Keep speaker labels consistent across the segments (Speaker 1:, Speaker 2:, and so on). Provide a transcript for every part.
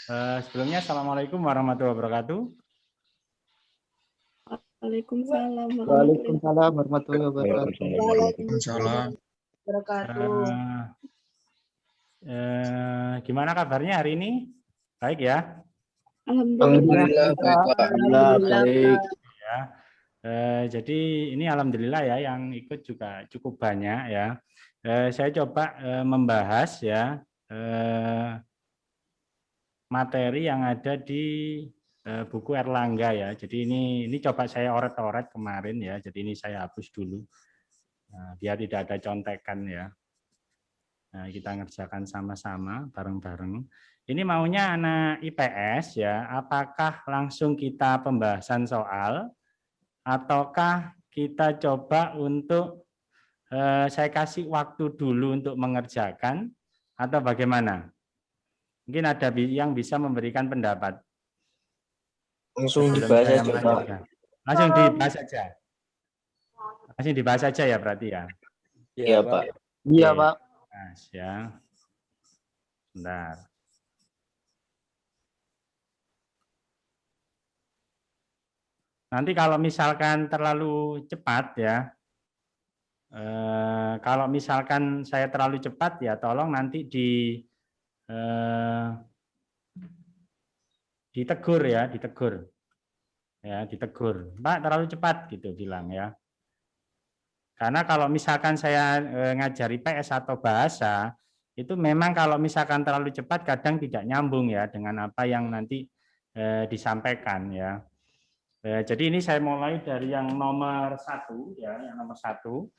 Speaker 1: Sebelumnya, Assalamualaikum warahmatullahi wabarakatuh.
Speaker 2: Waalaikumsalam
Speaker 3: Waalaikumsalam warahmatullahi wabarakatuh.
Speaker 2: Waalaikumsalam wabarakatuh.
Speaker 1: Gimana kabarnya hari ini? Baik ya?
Speaker 2: Alhamdulillah.
Speaker 3: Alhamdulillah baik.
Speaker 1: Ya. Jadi ini alhamdulillah ya yang ikut juga cukup banyak ya. Saya coba membahas ya materi yang ada di buku Erlangga ya. Jadi ini coba saya oret-oret kemarin ya. Jadi ini saya hapus dulu. Nah, biar tidak ada contekan ya. Nah, kita ngerjakan sama-sama bareng-bareng. Ini maunya anak IPS ya. Apakah langsung kita pembahasan soal ataukah kita coba untuk saya kasih waktu dulu untuk mengerjakan atau bagaimana? Mungkin ada yang bisa memberikan pendapat.
Speaker 3: Langsung dibahas aja, Pak.
Speaker 1: Langsung dibahas saja. Langsung dibahas saja ya berarti ya.
Speaker 3: Iya, Pak. Iya, Pak.
Speaker 1: Nah, ya. Bentar. Nanti kalau misalkan terlalu cepat ya, kalau misalkan saya terlalu cepat ya tolong nanti ditegur ya, ditegur. Ya, ditegur. Pak, terlalu cepat gitu bilang ya. Karena kalau misalkan saya ngajari PS atau bahasa, itu memang kalau misalkan terlalu cepat kadang tidak nyambung ya dengan apa yang nanti disampaikan ya. Jadi ini saya mulai dari yang nomor 1 ya, yang nomor 1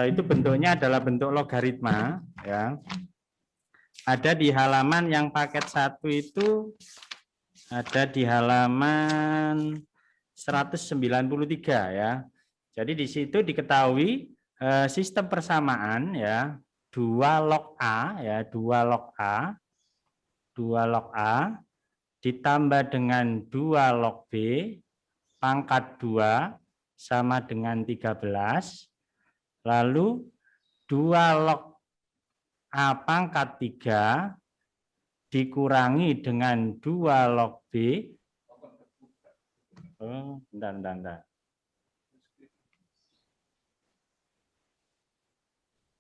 Speaker 1: itu bentuknya adalah bentuk logaritma ya. Ada di halaman yang paket 1 itu ada di halaman 193 ya. Jadi di situ diketahui sistem persamaan ya 2 log A ya 2 log A ditambah dengan 2 log B pangkat 2 sama dengan 13, lalu 2 log A pangkat 3 dikurangi dengan 2 log B. Oh, bentar.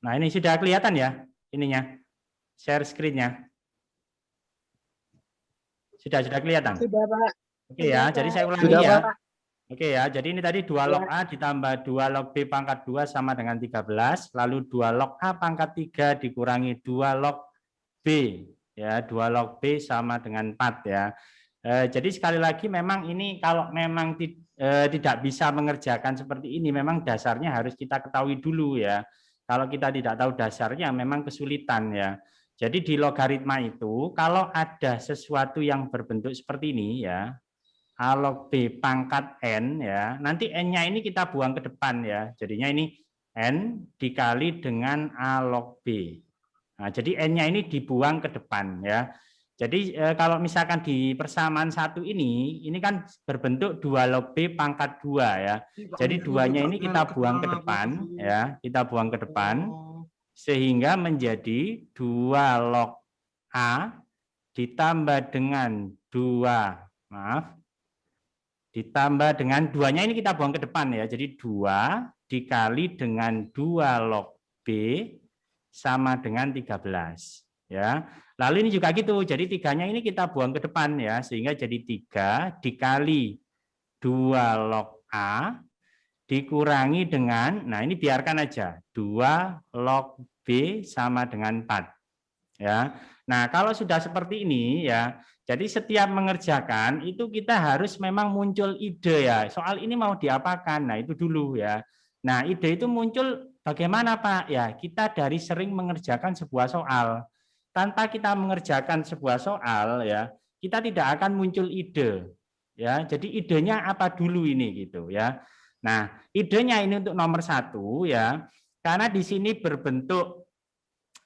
Speaker 1: Nah, ini sudah kelihatan ya ininya, share screen-nya. Sudah kelihatan?
Speaker 2: Sudah, Pak.
Speaker 1: Oke ya, jadi saya ulangi
Speaker 3: Sudah,
Speaker 1: ya.
Speaker 3: Pak.
Speaker 1: Oke ya, jadi ini tadi 2 log A ditambah 2 log B pangkat 2 sama dengan 13, lalu 2 log A pangkat 3 dikurangi 2 log B, ya 2 log B sama dengan 4 ya. Jadi sekali lagi memang ini kalau memang tidak bisa mengerjakan seperti ini, memang dasarnya harus kita ketahui dulu ya. Kalau kita tidak tahu dasarnya memang kesulitan ya. Jadi di logaritma itu kalau ada sesuatu yang berbentuk seperti ini ya, A log B pangkat N ya, nanti N-nya ini kita buang ke depan ya. Jadinya ini N dikali dengan A log B. Nah, jadi N-nya ini dibuang ke depan ya. Jadi kalau misalkan di persamaan 1 ini kan berbentuk 2 log B pangkat 2 ya. Jadi 2-nya ini kita buang ke depan ya, kita buang ke depan sehingga menjadi 2 log A ditambah dengan 2, ditambah dengan 2-nya ini kita buang ke depan ya. Jadi 2 dikali dengan 2 log B sama dengan 13 ya. Lalu ini juga gitu. Jadi 3-nya ini kita buang ke depan ya sehingga jadi 3 dikali 2 log A dikurangi dengan, nah ini biarkan aja 2 log B sama dengan 4 ya. Nah, kalau sudah seperti ini ya, jadi setiap mengerjakan itu kita harus memang muncul ide ya. Soal ini mau diapakan? Nah, itu dulu ya. Nah, ide itu muncul bagaimana, Pak? Ya, kita dari sering mengerjakan sebuah soal. Tanpa kita mengerjakan sebuah soal ya, kita tidak akan muncul ide. Ya, jadi idenya apa dulu ini gitu ya. Nah, idenya ini untuk nomor 1 ya. Karena di sini berbentuk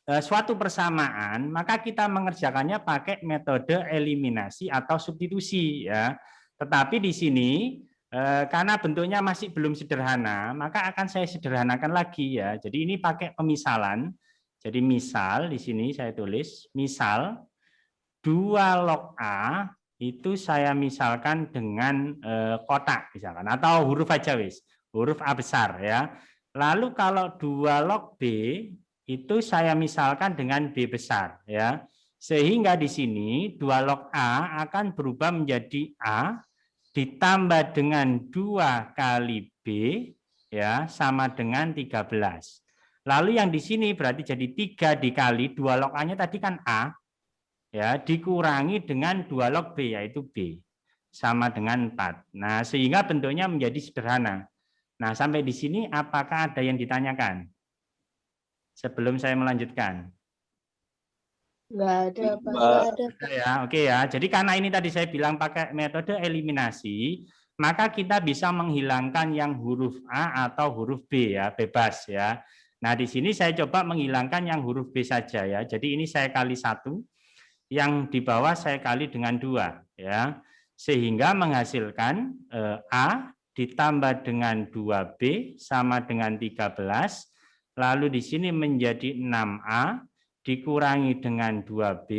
Speaker 1: suatu persamaan, maka kita mengerjakannya pakai metode eliminasi atau substitusi ya. Tetapi di sini karena bentuknya masih belum sederhana, maka akan saya sederhanakan lagi ya. Jadi ini pakai pemisalan. Jadi misal di sini saya tulis misal 2 log A itu saya misalkan dengan kotak misalkan, atau huruf aja wis, huruf A besar ya. Lalu kalau 2 log B itu saya misalkan dengan B besar ya. Sehingga di sini 2 log A akan berubah menjadi A ditambah dengan 2 kali B ya sama dengan 13. Lalu yang di sini berarti jadi 3 dikali 2 log A-nya tadi kan A ya dikurangi dengan 2 log B yaitu B sama dengan 4. Nah, sehingga bentuknya menjadi sederhana. Nah, sampai di sini apakah ada yang ditanyakan? Sebelum saya melanjutkan.
Speaker 2: Nggak ada, Pak. Nggak ada.
Speaker 1: Ya, oke ya. Jadi karena ini tadi saya bilang pakai metode eliminasi, maka kita bisa menghilangkan yang huruf A atau huruf B ya, bebas ya. Nah, di sini saya coba menghilangkan yang huruf B saja ya. Jadi ini saya kali 1, yang di bawah saya kali dengan 2 ya. Sehingga menghasilkan A ditambah dengan 2B sama dengan 13. Lalu di sini menjadi 6A dikurangi dengan 2B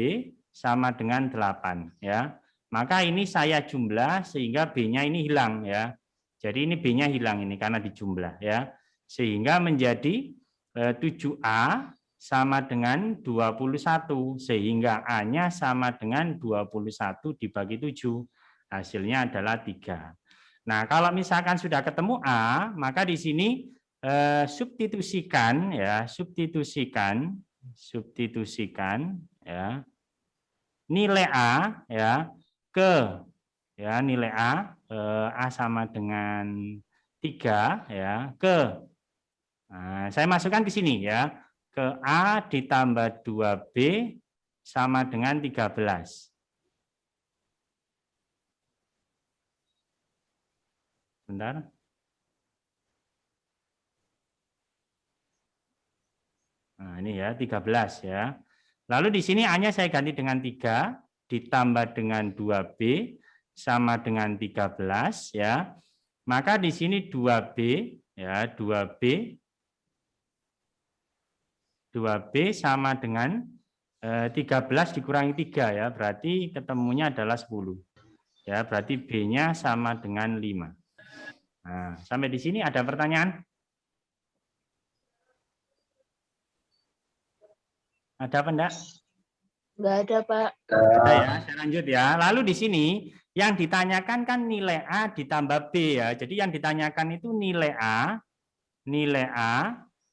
Speaker 1: sama dengan 8 ya. Maka ini saya jumlah sehingga B-nya ini hilang ya. Jadi ini B-nya hilang ini karena dijumlah ya. Sehingga menjadi 7A sama dengan 21 sehingga A-nya sama dengan 21 dibagi 7. Hasilnya adalah 3. Nah, kalau misalkan sudah ketemu A, maka di sini substitusikan ya, substitusikan ya nilai A ya ke ya nilai A sama dengan 3 ya ke saya masukkan ke sini ya ke A ditambah 2B sama dengan 13. Bentar. Nah, ini ya 13 ya. Lalu di sini A-nya saya ganti dengan 3 ditambah dengan 2B sama dengan 13 ya. Maka di sini 2B ya, 2B sama dengan 13 dikurangi 3 ya, berarti ketemunya adalah 10. Ya, berarti B-nya sama dengan 5. Nah, sampai di sini ada pertanyaan? Ada apa enggak?
Speaker 2: Nggak ada, Pak.
Speaker 1: Ada ya, saya lanjut ya. Lalu di sini yang ditanyakan kan nilai A ditambah B ya. Jadi yang ditanyakan itu nilai A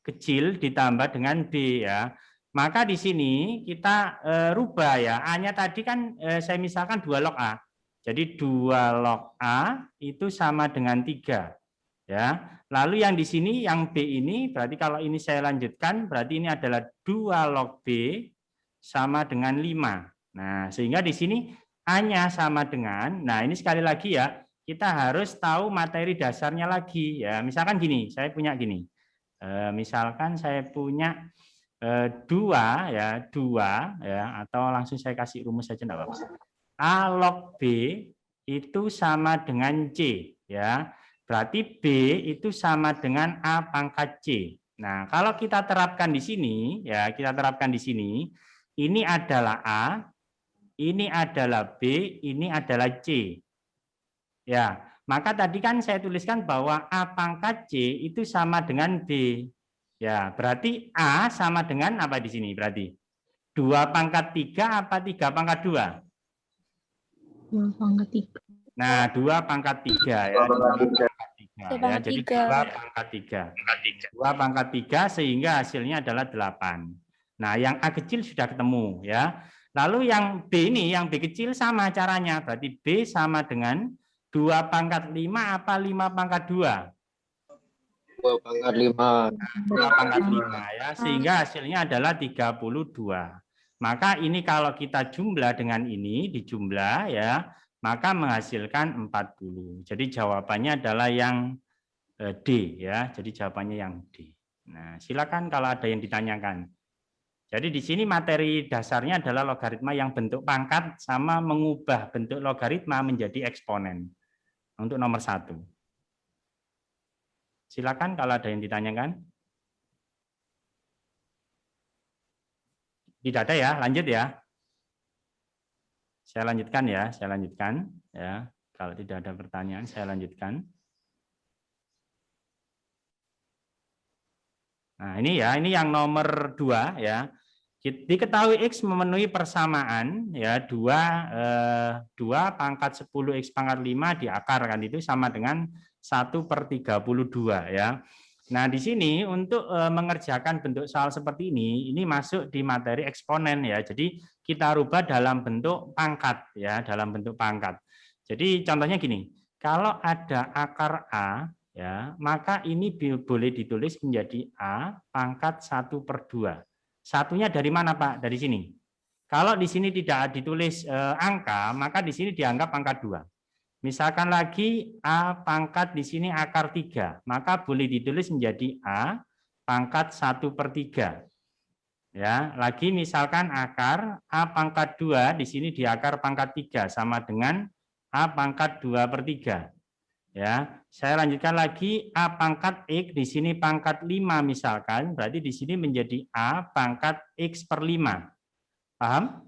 Speaker 1: kecil ditambah dengan B ya. Maka di sini kita rubah ya. A-nya tadi kan saya misalkan 2 log A. Jadi 2 log A itu sama dengan 3. Ya. Lalu yang di sini yang B ini berarti kalau ini saya lanjutkan berarti ini adalah 2 log B sama dengan 5. Nah, sehingga di sini A-nya sama dengan, nah ini sekali lagi ya, kita harus tahu materi dasarnya lagi ya. Misalkan gini, saya punya gini. Misalkan saya punya 2 ya, 2 ya, atau langsung saya kasih rumus saja enggak apa-apa. A log B itu sama dengan C ya. Berarti B itu sama dengan A pangkat C. Nah, kalau kita terapkan di sini ya, kita terapkan di sini, ini adalah A, ini adalah B, ini adalah C. Ya, maka tadi kan saya tuliskan bahwa A pangkat C itu sama dengan B. Ya, berarti A sama dengan apa di sini berarti? 2 pangkat 3 apa 3 pangkat 2?
Speaker 2: 2 pangkat 3.
Speaker 1: Nah, 2 pangkat 3 ya. 2 pangkat 3 ya. Jadi 2 pangkat 3. 2 pangkat 3 sehingga hasilnya adalah 8. Nah, yang A kecil sudah ketemu ya. Lalu yang B ini, yang B kecil sama caranya. Berarti B sama dengan 2 pangkat 5 apa 5 pangkat 2?
Speaker 3: 2 pangkat 5.
Speaker 1: 2 pangkat 5 ya. Sehingga hasilnya adalah 32. Maka ini kalau kita jumlah dengan ini, dijumlah ya, maka menghasilkan 40. Jadi jawabannya adalah yang D ya. Jadi jawabannya yang D. Nah, silakan kalau ada yang ditanyakan. Jadi di sini materi dasarnya adalah logaritma yang bentuk pangkat sama mengubah bentuk logaritma menjadi eksponen. Untuk nomor 1. Silakan kalau ada yang ditanyakan. Tidak ada ya, lanjut ya. Saya lanjutkan ya, saya lanjutkan ya. Kalau tidak ada pertanyaan, saya lanjutkan. Nah, ini ya, ini yang nomor 2 ya. Diketahui X memenuhi persamaan ya 2 pangkat 10 X pangkat 5 diakarkan itu sama dengan 1/32 ya. Nah, di sini untuk mengerjakan bentuk soal seperti ini masuk di materi eksponen ya. Jadi kita rubah dalam bentuk pangkat ya, dalam bentuk pangkat. Jadi contohnya gini, kalau ada akar A ya, maka ini boleh ditulis menjadi A pangkat 1/2. Satunya dari mana, Pak? Dari sini. Kalau di sini tidak ditulis angka, maka di sini dianggap angka 2. Misalkan lagi A pangkat di sini akar 3, maka boleh ditulis menjadi A pangkat 1/3. Ya, lagi misalkan akar A pangkat 2 di sini di akar pangkat 3 sama dengan A pangkat 2/3. Ya, saya lanjutkan lagi A pangkat X di sini pangkat 5 misalkan, berarti di sini menjadi A pangkat X/5. Paham?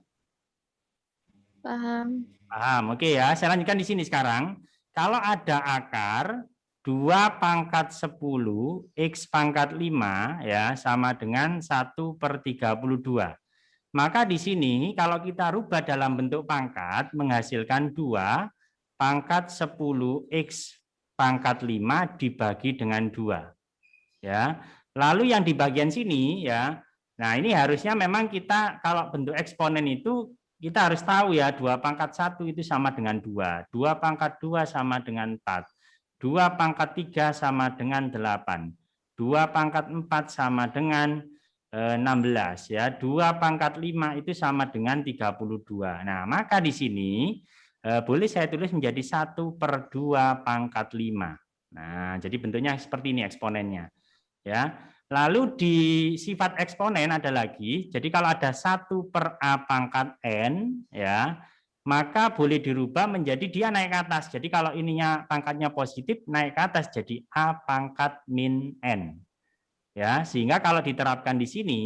Speaker 2: Paham.
Speaker 1: Paham. Oke ya, saya lanjutkan di sini sekarang. Kalau ada akar 2 pangkat 10 X pangkat 5 ya sama dengan 1/32. Maka di sini kalau kita rubah dalam bentuk pangkat menghasilkan 2 pangkat 10 X pangkat 5 dibagi dengan 2. Ya. Lalu yang di bagian sini ya. Nah, ini harusnya memang kita kalau bentuk eksponen itu kita harus tahu ya 2 pangkat 1 itu sama dengan 2. 2 pangkat 2 sama dengan 4. 2 pangkat 3 sama dengan 8. 2 pangkat 4 sama dengan 16 ya. 2 pangkat 5 itu sama dengan 32. Nah, maka di sini boleh saya tulis menjadi 1/2 pangkat 5. Nah, jadi bentuknya seperti ini eksponennya. Ya. Lalu di sifat eksponen ada lagi. Jadi kalau ada 1/A pangkat N ya, maka boleh dirubah menjadi dia naik ke atas. Jadi kalau ininya pangkatnya positif naik ke atas jadi A pangkat min N. Ya, sehingga kalau diterapkan di sini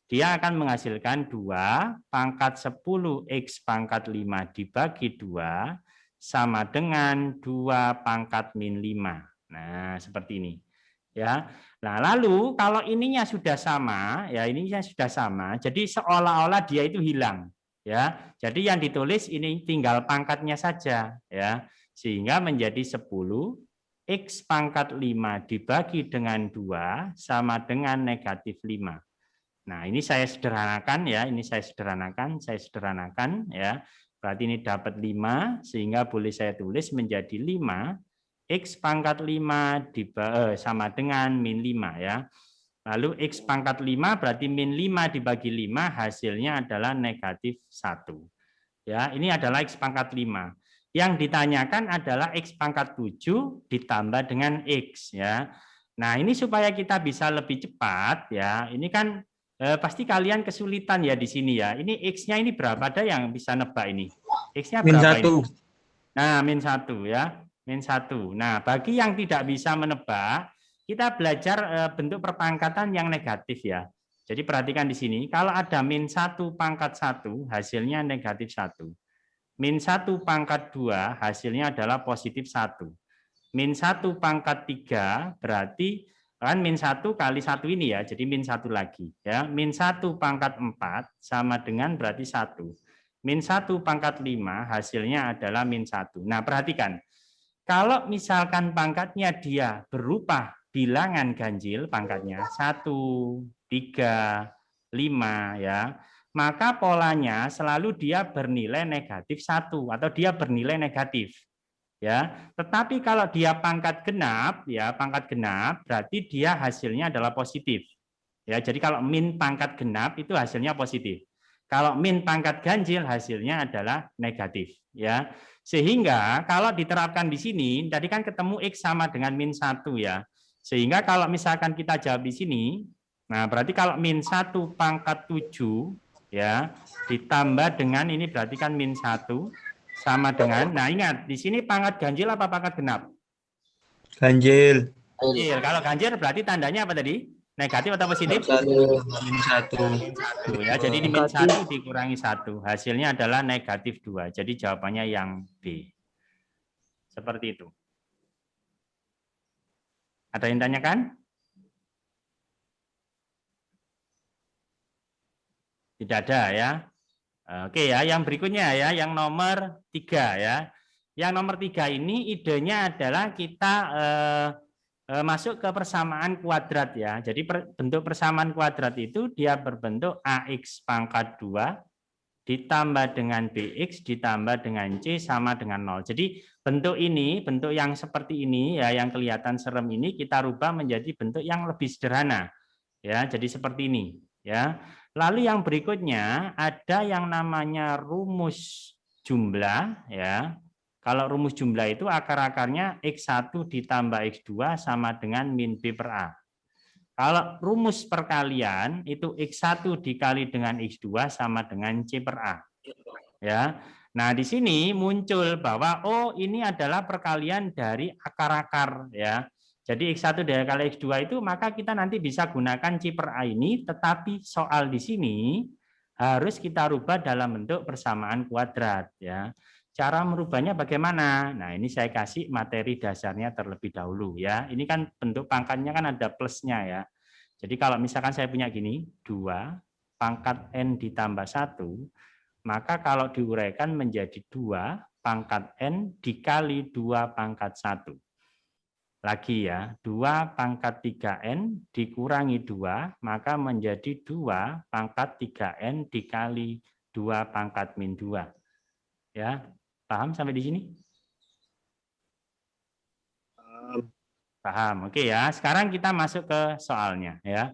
Speaker 1: dia akan menghasilkan 2 pangkat 10 X pangkat 5 dibagi 2 sama dengan 2 pangkat min 5. Nah, seperti ini. Ya. Nah, lalu kalau ininya sudah sama, ya ininya sudah sama, jadi seolah-olah dia itu hilang, ya. Jadi yang ditulis ini tinggal pangkatnya saja, ya. Sehingga menjadi 10 X pangkat 5 dibagi dengan 2 sama dengan negatif 5. Nah, ini saya sederhanakan ya, saya sederhanakan ya. Berarti ini dapat 5 sehingga boleh saya tulis menjadi 5 X pangkat 5 sama dengan min 5 ya. Lalu X pangkat 5 berarti min 5 dibagi 5 hasilnya adalah negatif 1. Ya, ini adalah X pangkat 5. Yang ditanyakan adalah X pangkat 7 ditambah dengan X ya. Nah, ini supaya kita bisa lebih cepat ya. Ini kan pasti kalian kesulitan ya di sini ya. Ini X-nya ini berapa? Ada yang bisa nebak ini? X-nya berapa ini? Nah, min 1 ya. Min 1. Nah, bagi yang tidak bisa menebak, kita belajar bentuk perpangkatan yang negatif ya. Jadi perhatikan di sini, kalau ada min 1 pangkat 1, hasilnya negatif 1. Min 1 pangkat 2, hasilnya adalah positif 1. Min 1 pangkat 3, berarti kan min 1 kali 1 ini ya, jadi min 1 lagi. Ya. Min 1 pangkat 4 sama dengan berarti 1. Min 1 pangkat 5, hasilnya adalah min 1. Nah, perhatikan. Kalau misalkan pangkatnya dia berupa bilangan ganjil pangkatnya 1, 3, 5 ya, maka polanya selalu dia bernilai negatif 1 atau dia bernilai negatif. Ya, tetapi kalau dia pangkat genap ya, pangkat genap berarti dia hasilnya adalah positif. Ya, jadi kalau min pangkat genap itu hasilnya positif. Kalau min pangkat ganjil hasilnya adalah negatif ya. Sehingga kalau diterapkan di sini, tadi kan ketemu X sama dengan min 1 ya. Sehingga kalau misalkan kita jawab di sini, nah berarti kalau min 1 pangkat 7 ya, ditambah dengan ini berarti kan min 1 sama dengan, nah ingat, di sini pangkat ganjil apa pangkat genap?
Speaker 4: Ganjil.
Speaker 1: Ganjil. Kalau ganjil berarti tandanya apa tadi? Negatif atau positif?
Speaker 3: Min 1.
Speaker 1: Min 1 ya. Jadi ini min 1 dikurangi 1. Hasilnya adalah negatif 2. Jadi jawabannya yang B. Seperti itu. Ada yang tanyakan? Tidak ada ya. Oke ya, yang berikutnya ya, yang nomor 3 ya. Yang nomor 3 ini idenya adalah kita masuk ke persamaan kuadrat ya. Jadi bentuk persamaan kuadrat itu dia berbentuk AX pangkat 2 ditambah dengan BX ditambah dengan C sama dengan 0. Jadi bentuk ini, bentuk yang seperti ini ya, yang kelihatan serem ini kita rubah menjadi bentuk yang lebih sederhana. Ya, jadi seperti ini ya. Lalu yang berikutnya ada yang namanya rumus jumlah ya. Kalau rumus jumlah itu akar-akarnya X1 ditambah X2 sama dengan min B per A. Kalau rumus perkalian itu X1 dikali dengan X2 sama dengan C per A. Ya. Nah, di sini muncul bahwa oh ini adalah perkalian dari akar-akar ya. Jadi X1 dikali X2 itu maka kita nanti bisa gunakan C per A ini, tetapi soal di sini harus kita rubah dalam bentuk persamaan kuadrat ya. Cara merubahnya bagaimana? Nah, ini saya kasih materi dasarnya terlebih dahulu ya. Ini kan bentuk pangkatnya kan ada plusnya ya. Jadi kalau misalkan saya punya gini, 2 pangkat N ditambah 1, maka kalau diuraikan menjadi 2 pangkat N dikali 2 pangkat 1. Lagi ya, 2 pangkat 3N dikurangi 2, maka menjadi 2 pangkat 3N dikali 2 pangkat min 2. Ya, paham sampai di sini? Paham, oke ya. Sekarang kita masuk ke soalnya ya.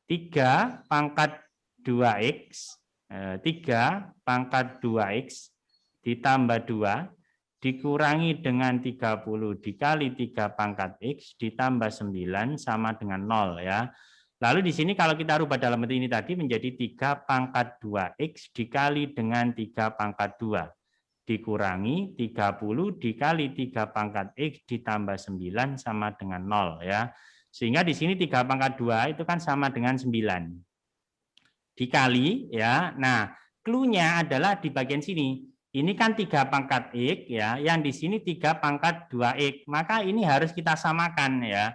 Speaker 1: 3 pangkat 2X, 3 pangkat 2X ditambah 2, dikurangi dengan 30 dikali 3 pangkat X ditambah 9 sama dengan 0 ya. Lalu di sini kalau kita rubah dalam bentuk ini tadi menjadi 3 pangkat 2X dikali dengan 3 pangkat 2. Dikurangi 30 dikali 3 pangkat X ditambah 9 sama dengan 0 ya. Sehingga di sini 3 pangkat 2 itu kan sama dengan 9. Dikali ya. Nah, clue-nya adalah di bagian sini. Ini kan 3 pangkat X ya, yang di sini 3 pangkat 2X. Maka ini harus kita samakan ya.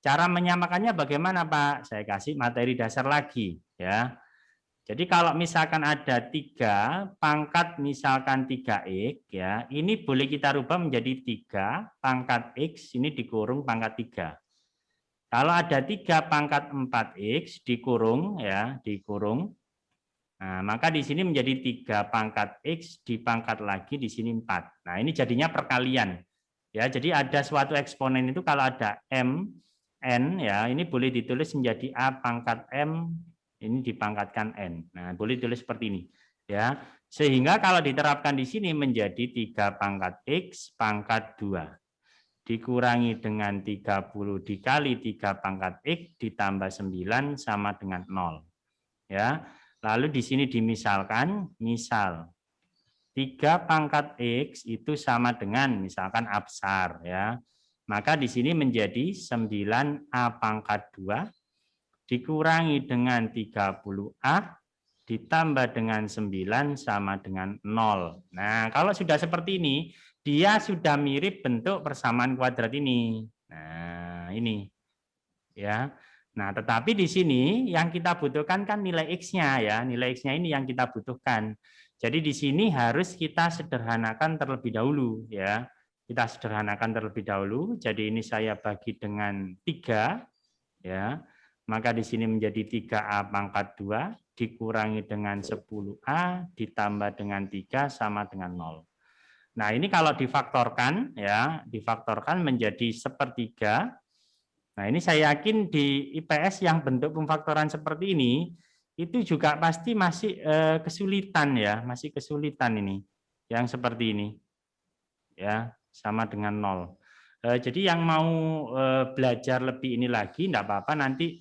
Speaker 1: Cara menyamakannya bagaimana, Pak? Saya kasih materi dasar lagi ya. Jadi kalau misalkan ada 3 pangkat misalkan 3X ya, ini boleh kita rubah menjadi 3 pangkat X ini dikurung pangkat 3. Kalau ada 3 pangkat 4X dikurung ya, dikurung. Nah, maka di sini menjadi 3 pangkat X dipangkat lagi di sini 4. Nah, ini jadinya perkalian. Ya, jadi ada suatu eksponen itu kalau ada M, N, ya, ini boleh ditulis menjadi A pangkat M, ini dipangkatkan N. Nah, boleh ditulis seperti ini. Ya, sehingga kalau diterapkan di sini menjadi 3 pangkat X pangkat 2. Dikurangi dengan 30 dikali 3 pangkat X ditambah 9 sama dengan 0. Ya. Lalu di sini dimisalkan, misal 3 pangkat X itu sama dengan misalkan A besar ya. Maka di sini menjadi 9A pangkat 2 dikurangi dengan 30A ditambah dengan 9 sama dengan 0. Nah, kalau sudah seperti ini, dia sudah mirip bentuk persamaan kuadrat ini. Nah, ini. Ya. Nah, tetapi di sini yang kita butuhkan kan nilai X-nya ya. Nilai X-nya ini yang kita butuhkan. Jadi di sini harus kita sederhanakan terlebih dahulu ya. Kita sederhanakan terlebih dahulu. Jadi ini saya bagi dengan 3 ya. Maka di sini menjadi 3A pangkat 2 dikurangi dengan 10A ditambah dengan 3 sama dengan 0. Nah, ini kalau difaktorkan ya, difaktorkan menjadi 1/3. Nah, ini saya yakin di IPS yang bentuk pemfaktoran seperti ini, itu juga pasti masih kesulitan ya, masih kesulitan ini, yang seperti ini. Ya, sama dengan 0. Jadi yang mau belajar lebih ini lagi, enggak apa-apa, nanti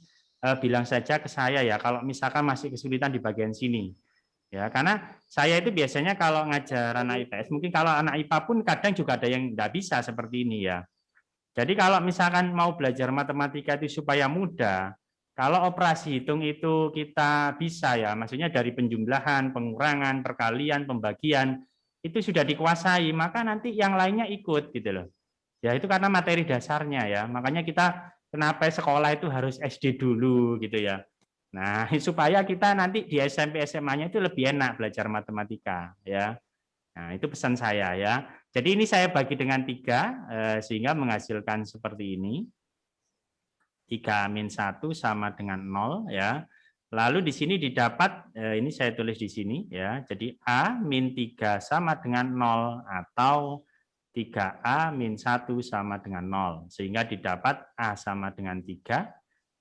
Speaker 1: bilang saja ke saya ya, kalau misalkan masih kesulitan di bagian sini. Ya, karena saya itu biasanya kalau ngajar anak IPS, mungkin kalau anak IPA pun kadang juga ada yang enggak bisa seperti ini ya. Jadi kalau misalkan mau belajar matematika itu supaya mudah, Kalau operasi hitung itu kita bisa ya, maksudnya dari penjumlahan, pengurangan, perkalian, pembagian, itu sudah dikuasai, maka nanti yang lainnya ikut gitu loh. Ya itu karena materi dasarnya ya, makanya kita kenapa sekolah itu harus SD dulu gitu ya. Nah, supaya kita nanti di SMP SMA-nya itu lebih enak belajar matematika ya. Nah, itu pesan saya ya. Jadi ini saya bagi dengan 3 sehingga menghasilkan seperti ini. 3 min 1 sama dengan 0 ya. Lalu di sini didapat ini saya tulis di sini ya. Jadi A min 3 sama dengan 0 atau 3A min 1 sama dengan 0 sehingga didapat A sama dengan 3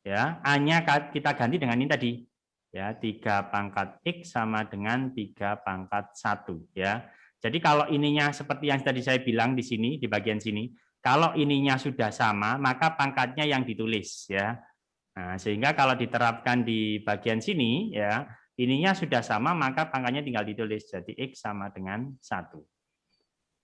Speaker 1: ya. A-nya kita ganti dengan ini tadi. Ya, 3 pangkat X sama dengan 3 pangkat 1 ya. Jadi kalau ininya seperti yang tadi saya bilang di sini di bagian sini, kalau ininya sudah sama, maka pangkatnya yang ditulis ya. Nah, sehingga kalau diterapkan di bagian sini ya, ininya sudah sama maka pangkatnya tinggal ditulis. Jadi X sama dengan 1.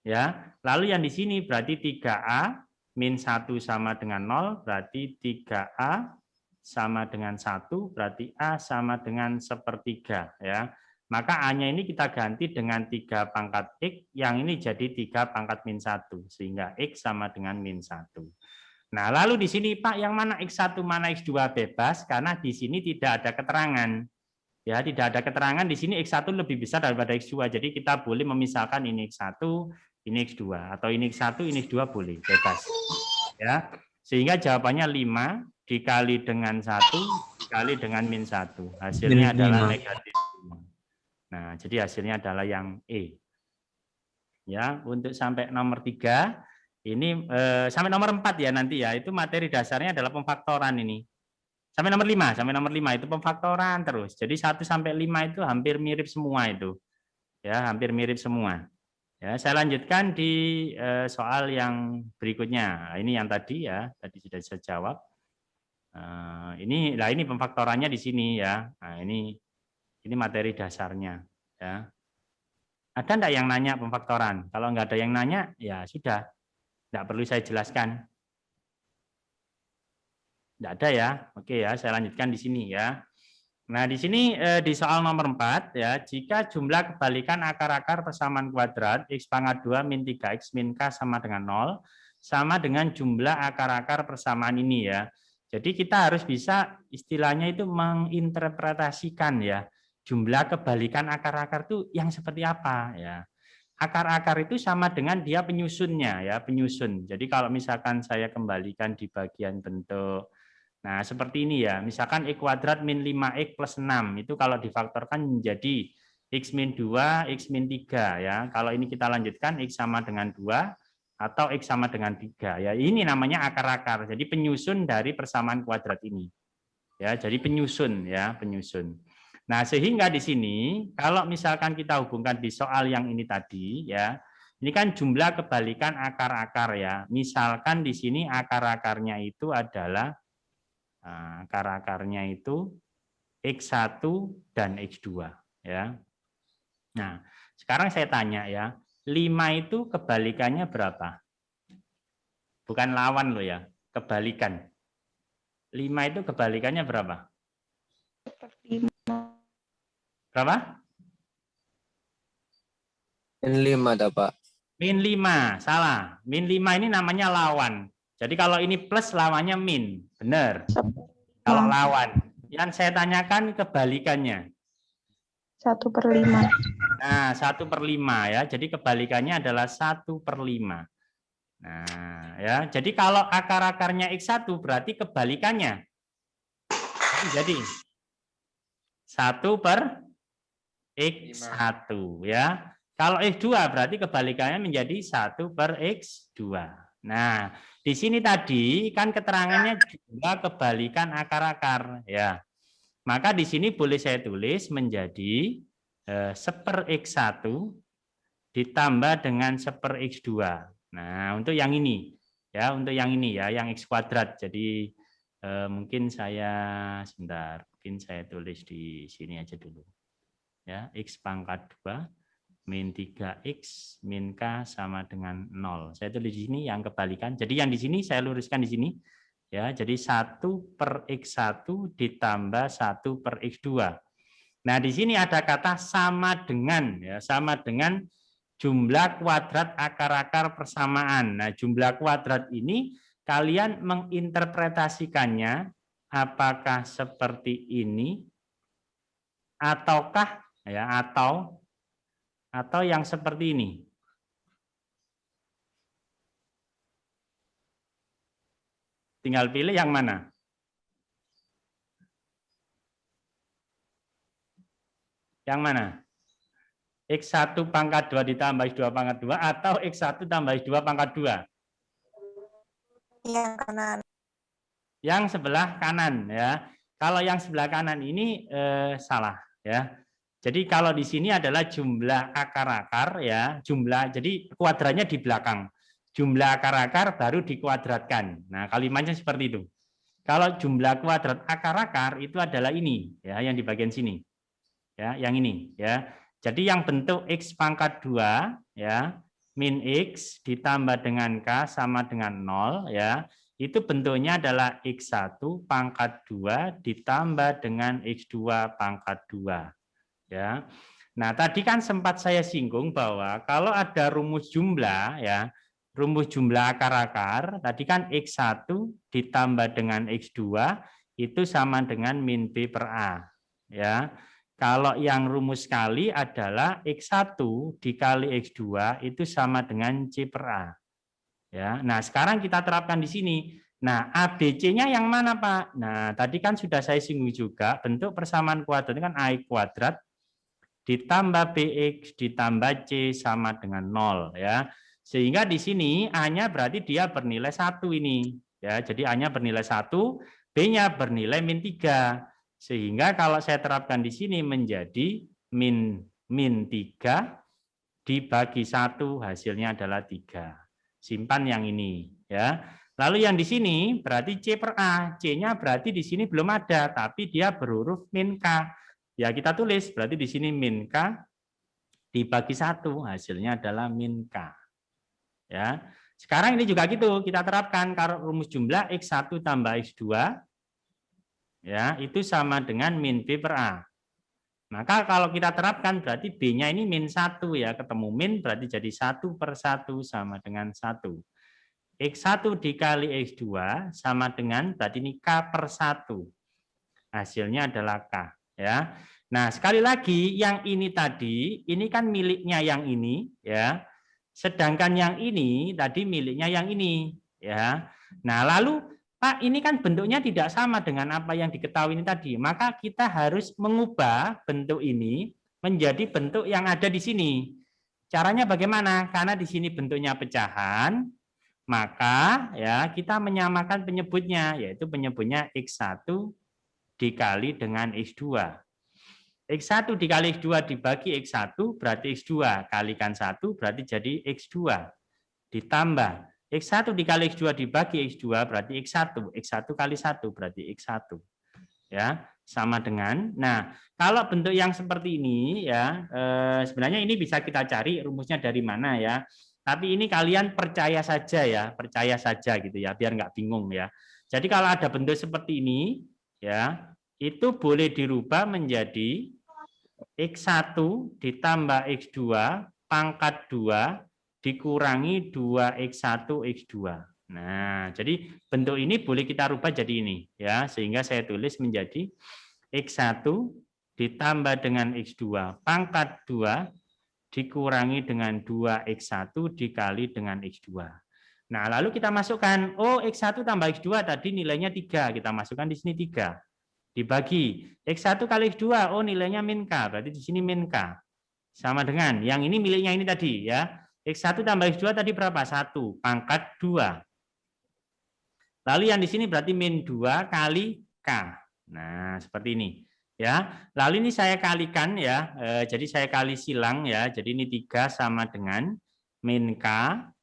Speaker 1: Ya. Lalu yang di sini berarti 3A min 1 sama dengan 0, berarti 3A sama dengan 1, berarti A sama dengan 1/3 ya. Maka A-nya ini kita ganti dengan 3 pangkat X, yang ini jadi 3 pangkat min 1, sehingga X sama dengan min 1. Nah, lalu di sini Pak, yang mana X1, mana X2 bebas, karena di sini tidak ada keterangan. Ya, tidak ada keterangan di sini X1 lebih besar daripada X2, jadi kita boleh memisahkan ini X1, ini X2, atau ini X1, ini X2 boleh, bebas. Ya, sehingga jawabannya 5 dikali dengan 1 dikali dengan min 1. Hasilnya adalah negatif 5. Nah, jadi hasilnya adalah yang E. Ya, untuk sampai nomor 3, ini sampai nomor 4 ya nanti ya, itu materi dasarnya adalah pemfaktoran ini. Sampai nomor 5 itu pemfaktoran terus. Jadi 1 sampai 5 itu hampir mirip semua itu. Ya, hampir mirip semua. Ya, saya lanjutkan di soal yang berikutnya. Nah, ini yang tadi ya, tadi sudah saya jawab. Ini pemfaktorannya di sini ya. Nah, ini materi dasarnya ya. Ada enggak yang nanya pemfaktoran? Kalau enggak ada yang nanya, ya sudah. Enggak perlu saya jelaskan. Enggak ada ya. Oke ya, saya lanjutkan di sini ya. Nah, di sini di soal nomor 4 ya, jika jumlah kebalikan akar-akar persamaan kuadrat X pangkat 2 min 3X min K sama dengan 0 sama dengan jumlah akar-akar persamaan ini ya. Jadi kita harus bisa istilahnya itu menginterpretasikan ya, jumlah kebalikan akar-akar itu yang seperti apa ya. Akar-akar itu sama dengan dia penyusunnya ya, penyusun. Jadi kalau misalkan saya kembalikan di bagian bentuk, nah seperti ini ya, misalkan X kuadrat min 5X plus 6, itu kalau difaktorkan menjadi X min 2, X min 3 ya. Kalau ini kita lanjutkan X sama dengan 2 atau X sama dengan 3 ya. Ini namanya akar-akar. Jadi penyusun dari persamaan kuadrat ini. Ya, jadi penyusun ya, penyusun. Nah, sehingga di sini kalau misalkan kita hubungkan di soal yang ini tadi ya, ini kan jumlah kebalikan akar-akar ya. Misalkan di sini akar-akarnya itu adalah akar-akarnya itu X1 dan X2 ya. Nah, sekarang saya tanya ya, 5 itu kebalikannya berapa? Bukan lawan loh ya, kebalikan. 5 itu kebalikannya berapa? Berapa?
Speaker 3: Min 5 ada Pak.
Speaker 1: Min 5, salah. Min 5 ini namanya lawan. Jadi kalau ini plus lawannya min, benar. Kalau lawan. Yang saya tanyakan kebalikannya.
Speaker 2: 1/5.
Speaker 1: Nah, 1/5 ya. Jadi kebalikannya adalah 1/5. Nah, ya. Jadi kalau akar-akarnya X1 berarti kebalikannya. Jadi 1/X1 ya. Kalau X2 berarti kebalikannya menjadi 1/X2. Nah, di sini tadi kan keterangannya juga kebalikan akar-akar ya. Maka di sini boleh saya tulis menjadi 1/X1 ditambah dengan 1/X2. Nah, untuk yang ini ya, untuk yang ini ya, yang X kuadrat. Jadi mungkin saya sebentar, mungkin saya tulis di sini aja dulu. Ya, X pangkat 2 min 3X min K sama dengan 0. Saya tulis di sini yang kebalikan. Jadi yang di sini saya luruskan di sini. Ya, jadi 1/x1 ditambah 1/x2. Nah, di sini ada kata sama dengan, ya, sama dengan jumlah kuadrat akar-akar persamaan. Nah, jumlah kuadrat ini kalian menginterpretasikannya apakah seperti ini ataukah ya atau yang seperti ini. Tinggal pilih yang mana. Yang mana? X1 pangkat 2 ditambah X2 pangkat 2 atau X1 tambah X2 pangkat 2?
Speaker 2: Yang kanan.
Speaker 1: Yang sebelah kanan ya. Kalau yang sebelah kanan ini salah ya. Jadi kalau di sini adalah jumlah akar-akar ya, jadi kuadratnya di belakang. Jumlah akar-akar baru dikuadratkan. Nah, kalimatnya seperti itu. Kalau jumlah kuadrat akar-akar itu adalah ini ya, yang di bagian sini. Ya, yang ini ya. Jadi yang bentuk X pangkat 2 ya, min X ditambah dengan K sama dengan 0 ya. Itu bentuknya adalah X1 pangkat 2 ditambah dengan X2 pangkat 2 ya. Nah, tadi kan sempat saya singgung bahwa kalau ada rumus jumlah ya, rumus jumlah akar-akar tadi kan X1 ditambah dengan X2 itu sama dengan min B per A ya. Kalau yang rumus kali adalah X1 dikali X2 itu sama dengan C per A. Ya, nah sekarang kita terapkan di sini. Nah, ABC-nya yang mana, Pak? Nah, tadi kan sudah saya singgung juga, bentuk persamaan kuadrat itu kan AI kuadrat ditambah BX ditambah C sama dengan 0 ya. Sehingga di sini A-nya berarti dia bernilai 1 ini. Ya, jadi A-nya bernilai 1, B-nya bernilai min 3. Sehingga kalau saya terapkan di sini menjadi min 3 dibagi 1 hasilnya adalah 3. Simpan yang ini ya. Lalu yang di sini berarti C per A. C-nya berarti di sini belum ada, tapi dia berhuruf min K. Ya kita tulis berarti di sini min K dibagi 1 hasilnya adalah min K. Ya. Sekarang ini juga gitu, kita terapkan kalau rumus jumlah X1 tambah X2 ya, itu sama dengan min B per A. Maka kalau kita terapkan berarti B-nya ini min 1 ya, ketemu min berarti jadi 1/1 sama dengan 1. X1 dikali X2 sama dengan berarti ini K per 1. Hasilnya adalah K ya. Nah, sekali lagi yang ini tadi, ini kan miliknya yang ini ya. Sedangkan yang ini tadi miliknya yang ini ya. Nah, lalu Pak, ini kan bentuknya tidak sama dengan apa yang diketahui ini tadi. Maka kita harus mengubah bentuk ini menjadi bentuk yang ada di sini. Caranya bagaimana? Karena di sini bentuknya pecahan, maka ya kita menyamakan penyebutnya, yaitu penyebutnya X1 dikali dengan X2. X1 dikali X2 dibagi X1 berarti X2, kalikan 1 berarti jadi X2. Ditambah X1 dikali X2 dibagi X2 berarti X1. X1 kali 1 berarti X1. Ya, sama dengan. Nah, kalau bentuk yang seperti ini ya, sebenarnya ini bisa kita cari rumusnya dari mana ya. Tapi ini kalian percaya saja ya, percaya saja gitu ya, biar nggak bingung ya. Jadi kalau ada bentuk seperti ini ya, itu boleh dirubah menjadi X1 ditambah X2 pangkat 2 dikurangi 2x1 x2. Nah, jadi bentuk ini boleh kita rubah jadi ini ya, sehingga saya tulis menjadi x1 ditambah dengan x2 pangkat 2 dikurangi dengan 2x1 dikali dengan x2. Nah, lalu kita masukkan x1 tambah x2 tadi nilainya 3, kita masukkan di sini 3. Dibagi x1 kali x2 nilainya min K, berarti di sini min K. Sama dengan yang ini miliknya ini tadi ya. X1 tambah X2 tadi berapa? 1 pangkat 2. Lalu yang di sini berarti min 2 kali K. Nah, seperti ini. Ya. Lalu ini saya kalikan ya. Jadi saya kali silang ya. Jadi ini 3 sama dengan min K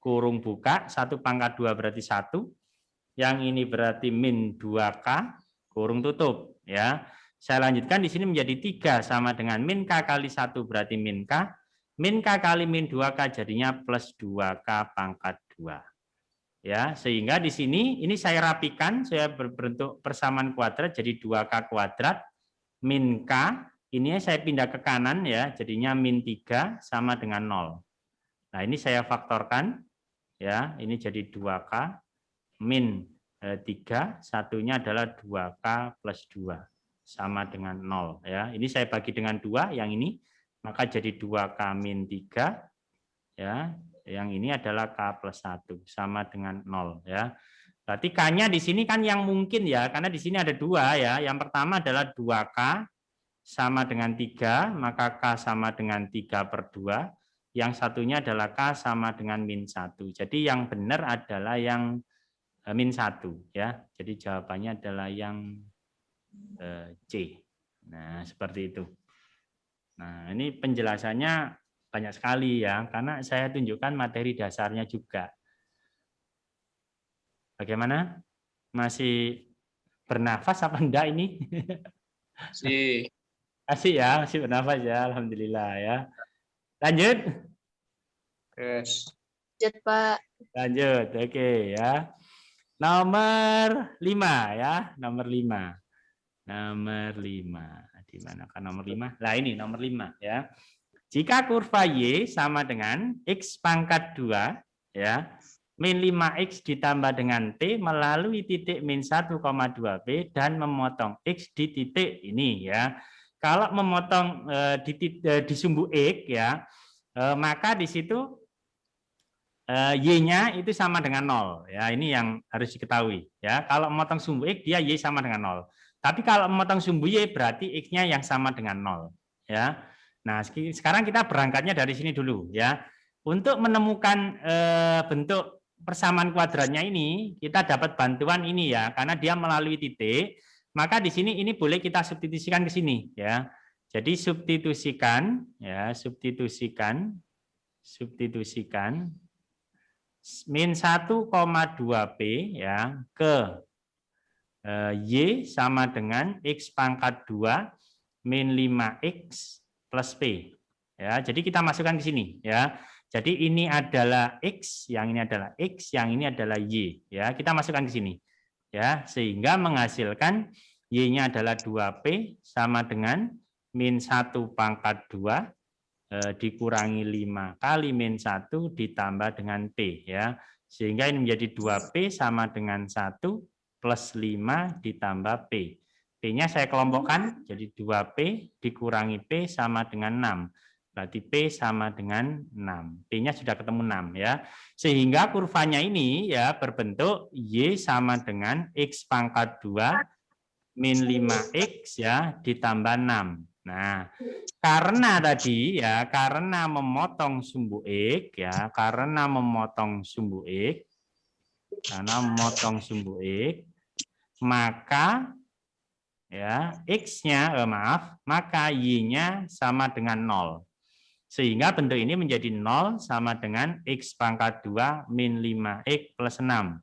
Speaker 1: kurung buka 1 pangkat 2 berarti 1. Yang ini berarti min 2K kurung tutup ya. Saya lanjutkan di sini menjadi 3 sama dengan min K kali 1 berarti min K. Min K kali min 2K jadinya plus 2K pangkat 2. Ya, sehingga di sini ini saya rapikan, saya berbentuk persamaan kuadrat jadi 2K kuadrat min K. Ini saya pindah ke kanan ya, jadinya min 3 sama dengan 0. Nah, ini saya faktorkan ya, ini jadi 2K min 3, satunya adalah 2K plus 2 sama dengan 0 ya. Ini saya bagi dengan 2 yang ini, maka jadi 2K min 3 ya. Yang ini adalah K plus 1 sama dengan 0 ya. Berarti K-nya di sini kan yang mungkin ya, karena di sini ada 2 ya. Yang pertama adalah 2K sama dengan 3, maka K sama dengan 3/2. Yang satunya adalah K sama dengan min 1. Jadi yang benar adalah yang min 1 ya. Jadi jawabannya adalah yang C. Nah, seperti itu. Nah, ini penjelasannya banyak sekali ya, karena saya tunjukkan materi dasarnya juga. Bagaimana? Masih bernafas apa enggak ini?
Speaker 4: Si.
Speaker 1: Masih ya, masih bernafas ya, alhamdulillah ya. Lanjut.
Speaker 4: Yes.
Speaker 2: Lanjut, Pak.
Speaker 1: Lanjut, oke ya. Nomor 5 ya, nomor 5. Nomor 5. Di manakah nomor 5? Nah, ini nomor 5 ya. Jika kurva Y sama dengan X pangkat 2 ya, min 5X ditambah dengan T melalui titik min 1,2P dan memotong X di titik ini ya. Kalau memotong di sumbu X ya, maka di situ Y-nya itu sama dengan 0 ya. Ini yang harus diketahui ya. Kalau memotong sumbu X dia Y sama dengan 0. Tapi kalau memotong sumbu Y berarti X-nya yang sama dengan 0 ya. Nah, sekarang kita berangkatnya dari sini dulu ya. Untuk menemukan bentuk persamaan kuadratnya ini, kita dapat bantuan ini ya, karena dia melalui titik. Maka di sini ini boleh kita substitusikan ke sini ya. Jadi substitusikan ya, substitusikan min 1,2P ya ke Y sama dengan X pangkat 2 min 5X plus P. Ya, jadi kita masukkan ke sini ya. Jadi ini adalah X, yang ini adalah X, yang ini adalah Y ya. Kita masukkan ke sini. Ya, sehingga menghasilkan Y-nya adalah 2P sama dengan min 1 pangkat 2 dikurangi 5 kali min 1 ditambah dengan P ya. Sehingga ini menjadi 2P sama dengan 1 plus 5 ditambah P. P-nya saya kelompokkan jadi 2P dikurangi P sama dengan 6. Berarti P sama dengan 6. P-nya sudah ketemu 6 ya. Sehingga kurvanya ini ya berbentuk Y sama dengan X pangkat 2 min 5X ya ditambah 6. Nah, karena tadi ya, karena memotong sumbu X ya, karena memotong sumbu X, maka ya X-nya maka Y-nya sama dengan 0. Sehingga bentuk ini menjadi 0 sama dengan X pangkat 2 min 5X plus 6.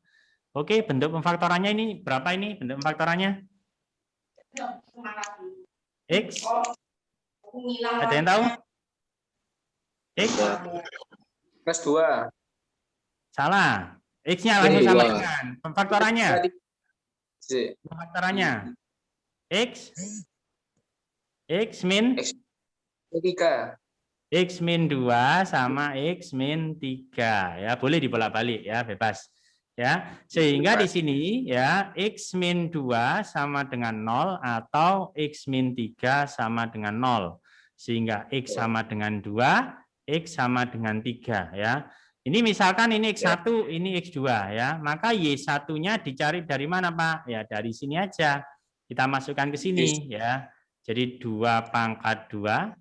Speaker 1: Oke, bentuk pemfaktorannya ini berapa ini bentuk pemfaktorannya? X. Ada yang tahu? X.
Speaker 4: Plus 2.
Speaker 1: Salah. X-nya langsung sama dengan pemfaktorannya. Pemfaktorannya. X min
Speaker 4: 3.
Speaker 1: X min 2 sama X min 3 ya, boleh dibolak-balik ya, bebas ya. Sehingga di sini ya X min 2 sama dengan 0 atau X min 3 sama dengan 0. Sehingga X sama dengan 2, X sama dengan 3 ya. Ini misalkan ini X1, ini X2 ya. Maka Y1-nya dicari dari mana, Pak? Ya dari sini aja. Kita masukkan ke sini ya. Jadi 2 pangkat 2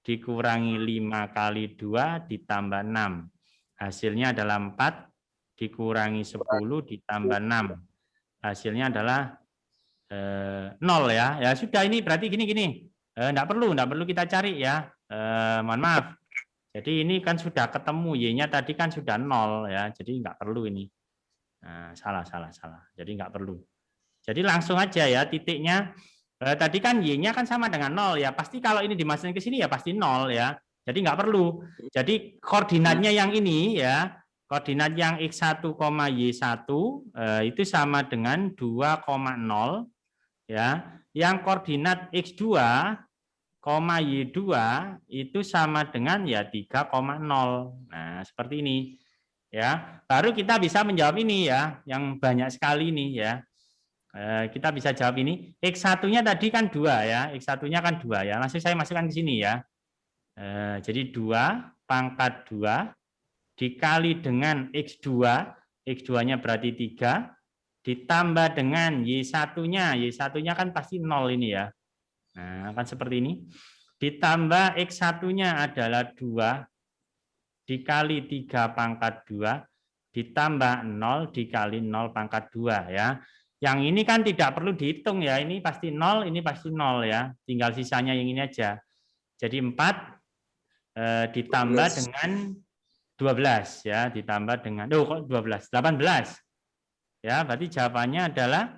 Speaker 1: dikurangi 5 kali 2 ditambah 6. Hasilnya adalah 4 dikurangi 10 ditambah 6. Hasilnya adalah 0 ya. Ya sudah, ini berarti gini. Enggak perlu kita cari ya. Mohon maaf. Jadi ini kan sudah ketemu, Y-nya tadi kan sudah 0 ya. Jadi enggak perlu ini. Nah, salah. Jadi enggak perlu. Jadi langsung aja ya titiknya. Tadi kan Y-nya kan sama dengan 0 ya. Pasti kalau ini dimasukin ke sini ya pasti 0 ya. Jadi nggak perlu. Jadi koordinatnya yang ini ya, Koordinat yang X1, Y1 itu sama dengan 2,0 ya. Yang koordinat X2, Y2 itu sama dengan ya 3,0. Nah, seperti ini. Ya, baru kita bisa menjawab ini ya, yang banyak sekali ini ya. Kita bisa jawab ini. X1-nya tadi kan 2 ya, X1-nya kan 2 ya. Langsung saya masukkan ke sini ya. Jadi 2 pangkat 2 dikali dengan X2, X2-nya berarti 3, ditambah dengan Y1-nya, Y1-nya kan pasti 0 ini ya. Nah, akan seperti ini. Ditambah X1-nya adalah 2 dikali 3 pangkat 2 ditambah 0 dikali 0 pangkat 2 ya. Yang ini kan tidak perlu dihitung ya, ini pasti 0, ini pasti 0 ya. Tinggal sisanya yang ini aja. Jadi 4 ditambah
Speaker 4: 12.
Speaker 1: dengan 12 ya, ditambah dengan kok 12, 18. Ya, berarti jawabannya adalah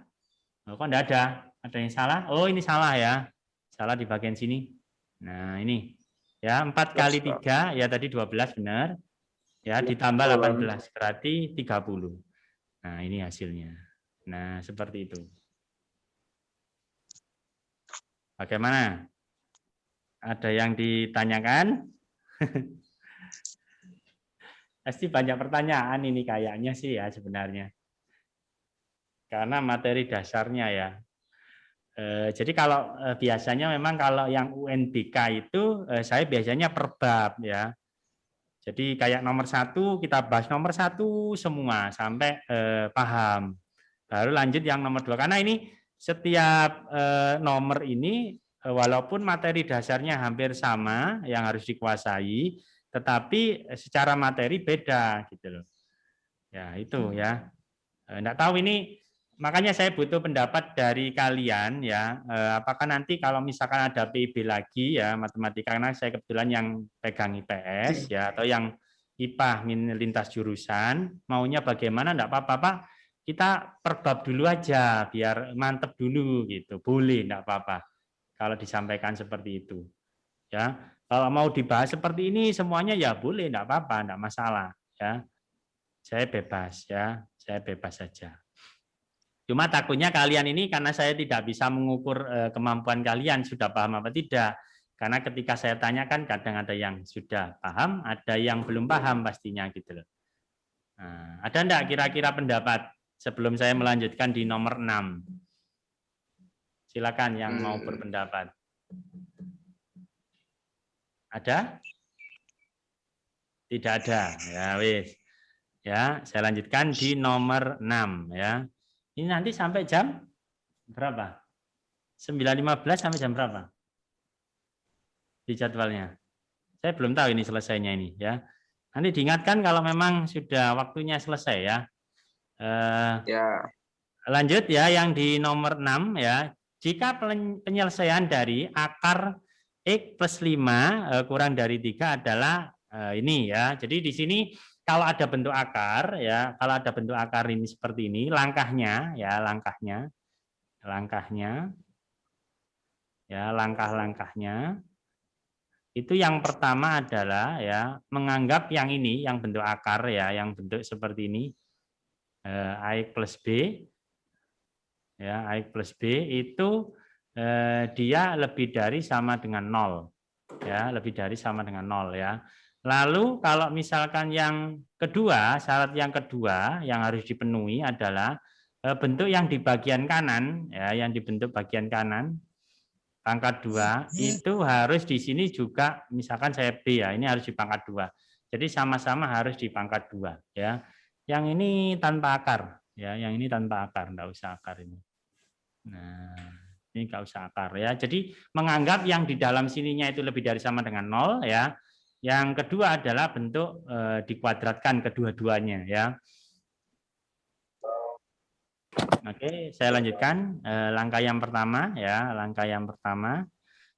Speaker 1: kok enggak ada? Ada yang salah? Oh, ini salah ya. Salah di bagian sini. Nah, ini. Ya, 4 kali 3 ya tadi 12 benar. Ya, ditambah 18 berarti 30. Nah, ini hasilnya. Nah, seperti itu. Bagaimana? Ada yang ditanyakan? Pasti banyak pertanyaan ini kayaknya sih ya sebenarnya. Karena materi dasarnya ya. Jadi kalau biasanya memang kalau yang UNBK itu saya biasanya per bab ya. Jadi kayak nomor 1 kita bahas nomor 1 semua sampai paham. Baru lanjut yang nomor 2. Karena ini setiap nomor ini walaupun materi dasarnya hampir sama yang harus dikuasai, tetapi secara materi beda gitu loh. Ya, itu ya. Enggak tahu ini, makanya saya butuh pendapat dari kalian ya. Apakah nanti kalau misalkan ada PIB lagi ya matematika, karena saya kebetulan yang pegang IPS ya, atau yang IPA lintas jurusan, maunya bagaimana enggak apa-apa Pak. Kita per bab dulu aja biar mantep dulu gitu. Boleh enggak apa-apa kalau disampaikan seperti itu. Ya. Kalau mau dibahas seperti ini semuanya ya boleh enggak apa-apa, enggak masalah ya. Saya bebas ya, saya bebas saja. Cuma takutnya kalian ini karena saya tidak bisa mengukur kemampuan kalian sudah paham apa tidak. Karena ketika saya tanyakan kadang ada yang sudah paham, ada yang belum paham pastinya gitu loh. Nah, ada enggak kira-kira pendapat sebelum saya melanjutkan di nomor 6? Silakan yang mau berpendapat. Ada? Tidak ada. Ya wis. Ya, saya lanjutkan di nomor 6 ya. Ini nanti sampai jam berapa? 9.15 sampai jam berapa? Di jadwalnya. Saya belum tahu ini selesainya ini ya. Nanti diingatkan kalau memang sudah waktunya selesai ya.
Speaker 4: Ya.
Speaker 1: Lanjut ya yang di nomor 6 ya. Jika penyelesaian dari akar X plus 5 kurang dari 3 adalah ini ya. Jadi di sini kalau ada bentuk akar ya, kalau ada bentuk akar ini seperti ini, langkahnya ya, langkahnya ya, langkah-langkahnya itu yang pertama adalah ya menganggap yang ini, yang bentuk akar ya, yang bentuk seperti ini AX plus B ya, AX plus B itu dia lebih dari sama dengan 0 ya, lebih dari sama dengan 0 ya. Lalu kalau misalkan yang kedua, syarat yang kedua yang harus dipenuhi adalah bentuk yang di bagian kanan ya, yang dibentuk bagian kanan pangkat 2 itu harus di sini juga, misalkan saya B ya, ini harus di pangkat 2. Jadi sama-sama harus di pangkat 2 ya. Yang ini tanpa akar ya, yang ini tanpa akar, enggak usah akar ini. Nah, ini enggak usah akar ya. Jadi menganggap yang di dalam sininya itu lebih dari sama dengan 0 ya. Yang kedua adalah bentuk dikuadratkan kedua-duanya ya. Oke, saya lanjutkan langkah yang pertama ya, langkah yang pertama.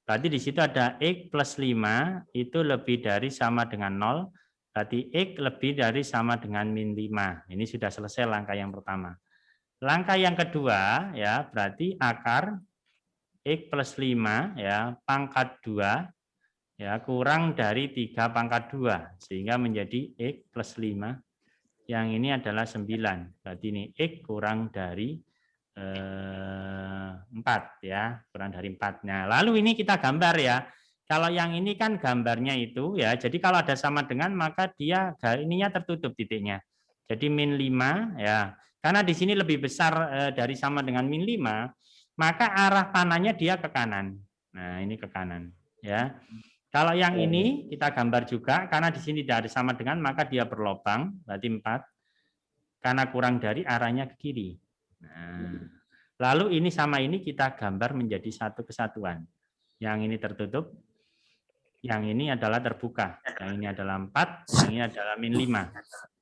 Speaker 1: Berarti di situ ada X plus 5 itu lebih dari sama dengan 0, berarti X lebih dari sama dengan min 5. Ini sudah selesai langkah yang pertama. Langkah yang kedua ya, berarti akar X plus 5 ya, pangkat 2 ya kurang dari 3 pangkat 2 sehingga menjadi X plus 5 Yang ini adalah 9. Berarti ini X kurang dari 4 ya, kurang dari 4. Nah, lalu ini kita gambar ya. Kalau yang ini kan gambarnya itu ya, jadi kalau ada sama dengan maka dia ininya tertutup titiknya. Jadi min 5 ya. Karena di sini lebih besar dari sama dengan min 5, maka arah panahnya dia ke kanan. Nah, ini ke kanan ya. Kalau yang ini kita gambar juga, karena di sini tidak ada sama dengan maka dia berlobang, berarti 4. Karena kurang dari arahnya ke kiri. Nah, lalu ini sama ini kita gambar menjadi satu kesatuan. Yang ini tertutup, yang ini adalah terbuka. Yang ini adalah 4, yang ini adalah min 5.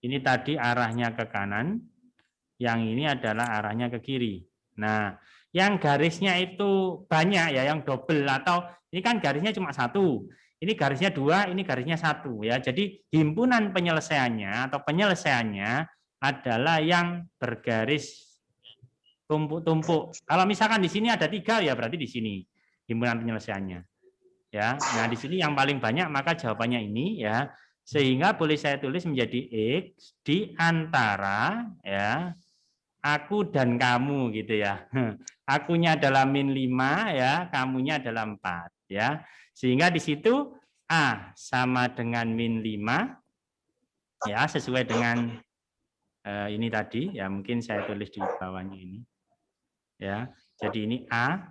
Speaker 1: Ini tadi arahnya ke kanan, yang ini adalah arahnya ke kiri. Nah, yang garisnya itu banyak ya, yang double atau ini kan garisnya cuma 1. Ini garisnya 2, ini garisnya 1 ya. Jadi himpunan penyelesaiannya atau penyelesaiannya adalah yang bergaris tumpuk-tumpuk. Kalau misalkan di sini ada 3 ya berarti di sini himpunan penyelesaiannya. Ya. Nah, di sini yang paling banyak maka jawabannya ini ya. Sehingga boleh saya tulis menjadi X di antara ya aku dan kamu gitu ya. Akunya adalah min 5 ya, kamunya adalah 4 ya. Sehingga di situ A sama dengan min 5 ya, sesuai dengan ini tadi ya, mungkin saya tulis di bawahnya ini. Ya. Jadi ini A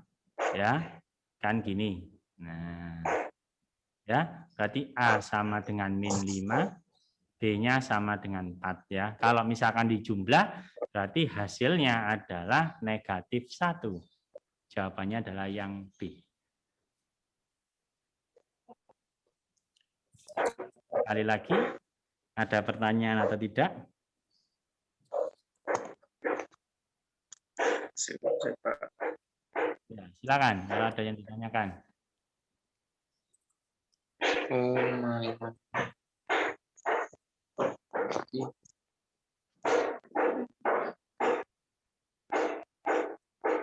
Speaker 1: ya, kan gini. Nah. Ya, berarti A sama dengan min 5, B-nya sama dengan 4 ya. Kalau misalkan dijumlah berarti hasilnya adalah negatif 1. Jawabannya adalah yang B. Sekali lagi, ada pertanyaan atau tidak? Ya, silakan kalau ada yang ditanyakan.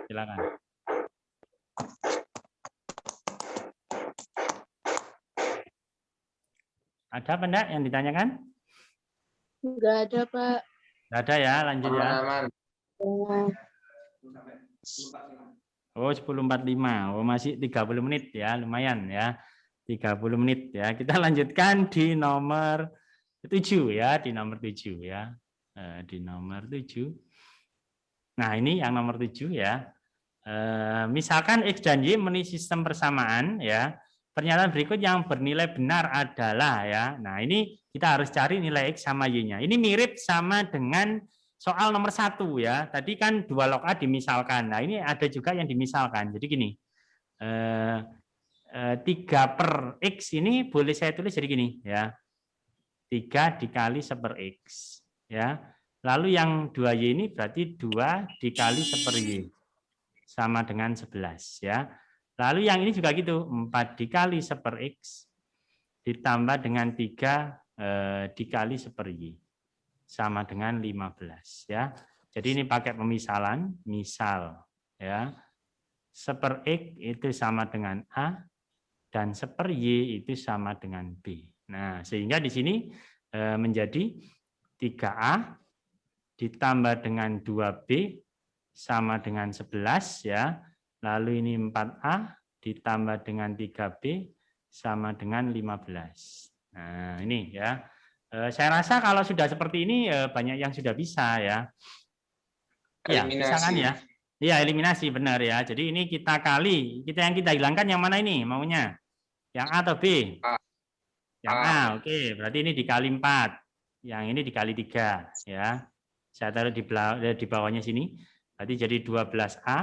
Speaker 1: Silakan. Ada apa enggak yang ditanyakan?
Speaker 2: Enggak ada, Pak.
Speaker 1: Enggak ada ya, lanjut ya. Oh, 10.45. Oh, masih 30 menit ya, lumayan ya. 30 menit ya. Kita lanjutkan di nomor 7 ya, di nomor 7 ya. Di nomor 7. Nah, ini yang nomor 7 ya. Misalkan X dan Y memenuhi sistem persamaan ya. Pernyataan berikut yang bernilai benar adalah ya. Nah, ini kita harus cari nilai X sama Y-nya. Ini mirip sama dengan soal nomor 1 ya. Tadi kan 2 log A dimisalkan. Nah, ini ada juga yang dimisalkan. Jadi gini. 3 per X ini boleh saya tulis jadi gini ya. 3 dikali 1 per X ya. Lalu yang 2Y ini berarti 2 dikali 1 per Y sama dengan 11 ya. Lalu yang ini juga gitu, 4 dikali 1 per X ditambah dengan 3 dikali 1 per Y sama dengan 15 ya. Jadi ini pakai pemisalan, misal ya. 1 per X itu sama dengan A dan 1 per Y itu sama dengan B. Nah, sehingga di sini menjadi 3A ditambah dengan 2B sama dengan 11 ya. Lalu ini 4A ditambah dengan 3B sama dengan 15. Nah, ini ya. Saya rasa kalau sudah seperti ini banyak yang sudah bisa ya. Ya, bisa kan ya? Iya, eliminasi benar ya. Jadi ini kita kali, yang kita hilangkan yang mana ini maunya? Yang A atau B?
Speaker 4: A.
Speaker 1: Yang A, oke. Berarti ini dikali 4. Yang ini dikali 3 ya. Saya taruh di bawahnya sini. Berarti jadi 12A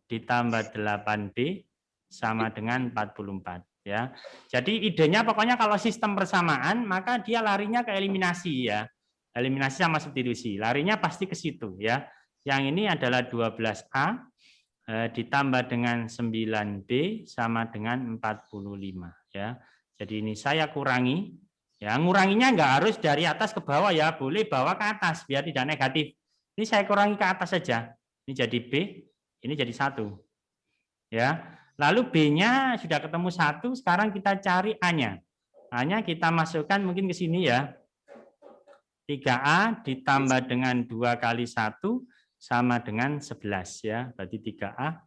Speaker 1: ditambah 8B sama dengan 44 ya. Jadi idenya pokoknya kalau sistem persamaan maka dia larinya ke eliminasi ya. Eliminasi sama substitusi. Larinya pasti ke situ ya. Yang ini adalah 12A ditambah dengan 9B sama dengan 45 ya. Jadi ini saya kurangi ya, nguranginya nggak harus dari atas ke bawah ya, boleh bawa ke atas biar tidak negatif. Ini saya kurangi ke atas saja. Ini jadi B, ini jadi 1. Ya. Lalu B-nya sudah ketemu 1, sekarang kita cari A-nya. A-nya kita masukkan mungkin ke sini ya. 3A ditambah dengan 2 kali 1 sama dengan 11 ya. Berarti 3A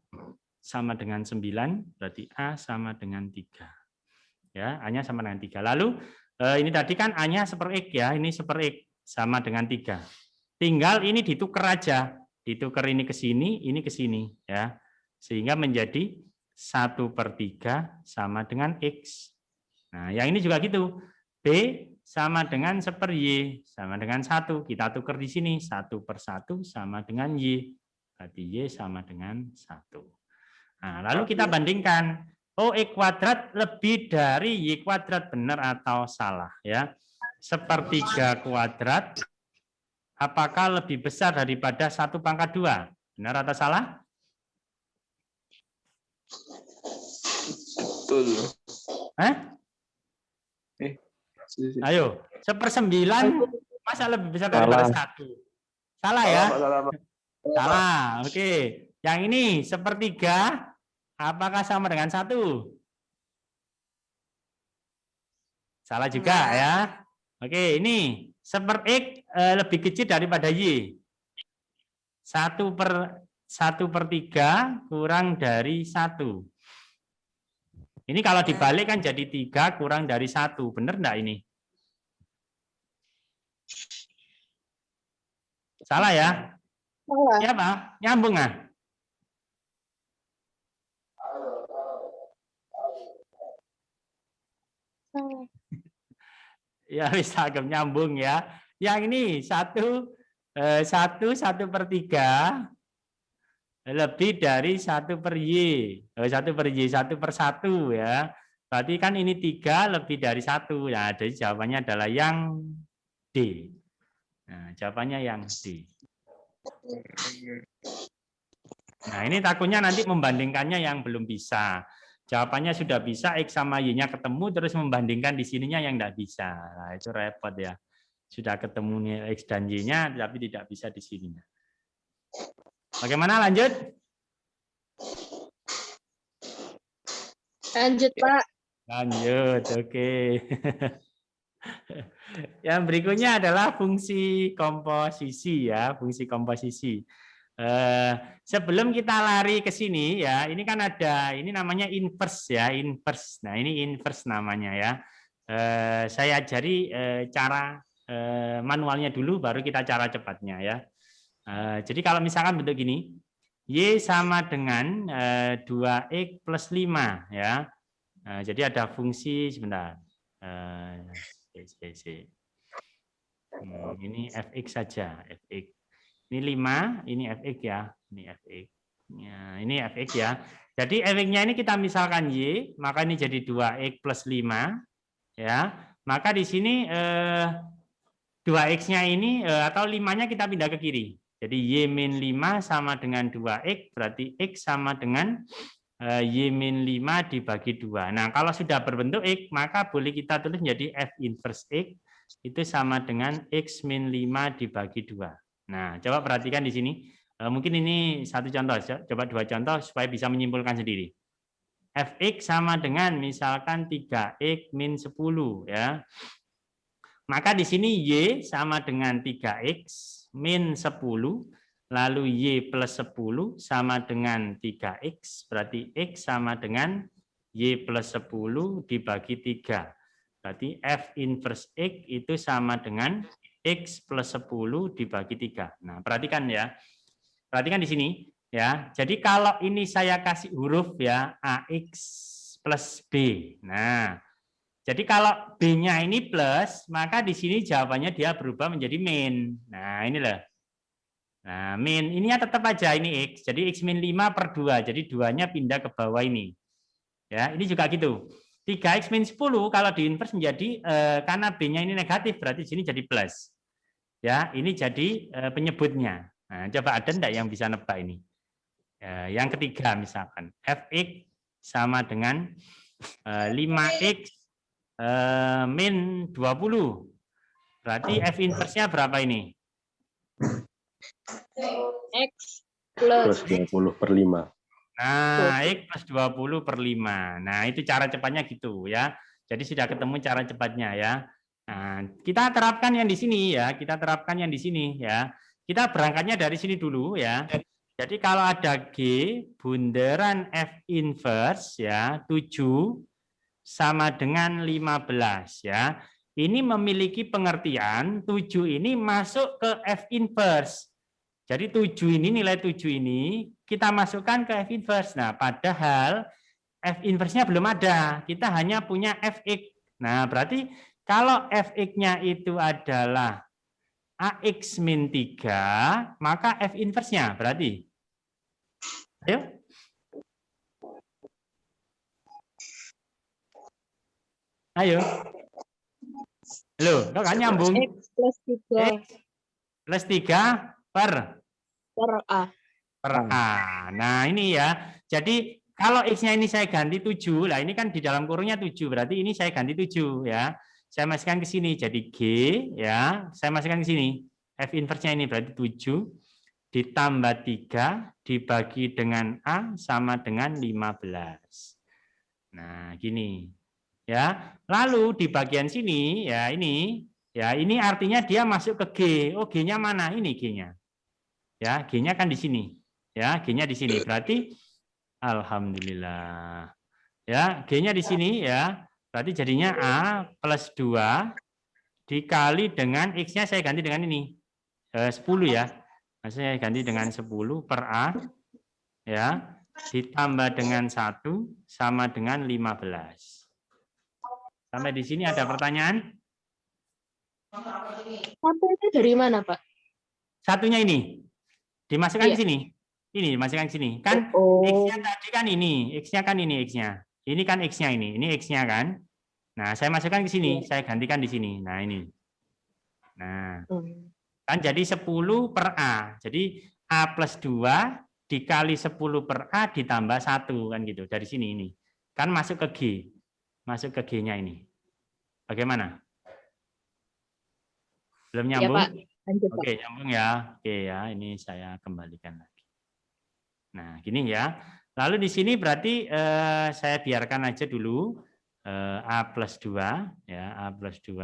Speaker 1: sama dengan 9, berarti A sama dengan 3. Ya, A-nya sama dengan 3. Lalu ini tadi kan A-nya 1/X ya, ini 1/X sama dengan 3. Tinggal ini ditukar aja. Ditukar ini ke sini ya. Sehingga menjadi 1/3 sama dengan X. Nah, yang ini juga gitu. B sama dengan 1/Y sama dengan 1. Kita tukar di sini 1/1 sama dengan Y. Berarti Y sama dengan 1. Nah, lalu kita bandingkan. Oh, X kuadrat lebih dari Y kuadrat, benar atau salah ya? 1/3 kuadrat apakah lebih besar daripada 1/2? Benar atau salah?
Speaker 4: Betul.
Speaker 1: Ayo, 1/9 masa lebih besar daripada 1? Salah ya? Salah. Oke. Yang ini 1/3 apakah sama dengan 1? Salah juga ya. Oke, ini 1/X lebih kecil daripada Y. 1/3 kurang dari 1. Ini kalau dibalik kan jadi 3 kurang dari 1. Benar enggak ini? Salah ya?
Speaker 2: Salah.
Speaker 1: Ya, Pak. Nyambung nggak?
Speaker 2: Salah.
Speaker 1: Ya, bisa nyambung ya. Yang ini 1/3 lebih dari 1/Y. 1/Y, 1/1 ya. Berarti kan ini 3 lebih dari 1. Nah, jadi jawabannya adalah yang D. Nah, jawabannya yang D. Nah, ini takutnya nanti membandingkannya yang belum bisa. Jawabannya sudah bisa, X sama Y-nya ketemu, terus membandingkan di sininya yang tidak bisa. Nah, itu repot ya. Sudah ketemu nih X dan Y-nya, tapi tidak bisa di sininya. Bagaimana, lanjut?
Speaker 2: Lanjut, Pak.
Speaker 1: Lanjut, oke. Yang berikutnya adalah fungsi komposisi ya, fungsi komposisi. Sebelum kita lari ke sini ya, ini kan ada, ini namanya inverse ya, inverse. Nah, ini inverse namanya ya. Saya ajari cara manualnya dulu, baru kita cara cepatnya ya. Jadi kalau misalkan bentuk gini, Y sama dengan 2X plus 5 ya. Jadi ada fungsi sebentar. Ini fx saja, fx. Ini 5, ini fx ya, ini fx. Ya, ini fx ya. Jadi fx-nya ini kita misalkan y, maka ini jadi 2x plus 5 ya. Maka di sini 2x-nya ini atau 5-nya kita pindah ke kiri. Jadi y min 5 sama dengan 2x, berarti x sama dengan y min 5 dibagi 2. Nah, kalau sudah berbentuk x, maka boleh kita tulis menjadi f inverse x itu sama dengan x min 5 dibagi 2. Nah, coba perhatikan di sini. Mungkin ini satu contoh, coba 2 contoh supaya bisa menyimpulkan sendiri. Fx sama dengan misalkan 3x min 10 ya. Maka di sini y sama dengan 3x min 10, lalu y plus 10 sama dengan 3x, berarti x sama dengan y plus 10 dibagi 3. Berarti f inverse x itu sama dengan x plus 10 dibagi 3. Nah, perhatikan ya. Perhatikan di sini ya. Jadi kalau ini saya kasih huruf ya ax plus b. Nah, jadi kalau b-nya ini plus, maka di sini jawabannya dia berubah menjadi min. Nah, inilah. Nah, min ininya tetap aja ini x. Jadi x min 5/2. Jadi 2-nya pindah ke bawah ini. Ya, ini juga gitu. 3x min 10 kalau di inverse menjadi karena b-nya ini negatif, berarti di sini jadi plus. Ya, ini jadi penyebutnya. Nah, coba ada enggak yang bisa nebak ini? Yang ketiga misalkan fx sama dengan 5x min 20. Berarti f inverse-nya berapa ini?
Speaker 2: X plus
Speaker 5: 20/5.
Speaker 1: Nah, X plus 20/5. Nah, itu cara cepatnya gitu ya. Jadi sudah ketemu cara cepatnya ya. Nah, kita terapkan yang di sini ya, kita terapkan yang di sini ya. Kita berangkatnya dari sini dulu ya. Jadi kalau ada G bunderan F inverse ya 7 sama dengan 15 ya. Ini memiliki pengertian 7 ini masuk ke F inverse. Jadi 7 ini nilai 7 ini kita masukkan ke F inverse. Nah, padahal F inverse-nya belum ada. Kita hanya punya Fx. Nah, berarti kalau Fx-nya itu adalah AX min 3, maka F inverse-nya berarti. Ayo. Ayo. Loh, kok nggak nyambung?
Speaker 2: X plus 3
Speaker 1: X plus 3 per
Speaker 2: A.
Speaker 1: Per A. Nah, ini ya. Jadi kalau X-nya ini saya ganti 7, lah ini kan di dalam kurungnya 7, berarti ini saya ganti 7 ya. Saya masukkan ke sini jadi G ya, saya masukkan ke sini. F inverse-nya ini berarti 7 ditambah 3 dibagi dengan A sama dengan 15. Nah, gini. Ya. Lalu di bagian sini ya ini artinya dia masuk ke G. Oh, G-nya mana? Ini G-nya. Ya, G-nya kan di sini. Ya, G-nya di sini. Berarti alhamdulillah. Ya, G-nya di sini ya. Berarti jadinya A plus 2 dikali dengan X-nya saya ganti dengan ini. 10 ya. Nah, saya ganti dengan 10 per A. Ya, ditambah dengan 1 sama dengan 15. Sampai di sini ada pertanyaan?
Speaker 2: Sampelnya dari mana, Pak?
Speaker 1: Satunya ini. Dimasukkan ke sini. Ini dimasukkan ke sini. Kan X-nya tadi kan ini. X-nya kan ini X-nya. Ini kan X-nya ini. Ini X-nya kan. Nah, saya masukkan ke sini. Saya gantikan di sini. Nah, ini. Nah, kan jadi 10 per A. Jadi A plus 2 dikali 10 per A ditambah 1. Kan gitu. Dari sini ini. Kan masuk ke G. Masuk ke G-nya ini. Bagaimana? Belum nyambung?
Speaker 2: Ya, Pak. Lanjut,
Speaker 1: Oke, nyambung ya. Oke ya, ini saya kembalikan lagi. Nah, gini ya. Lalu di sini berarti saya biarkan aja dulu A plus 2 ya, A plus 2.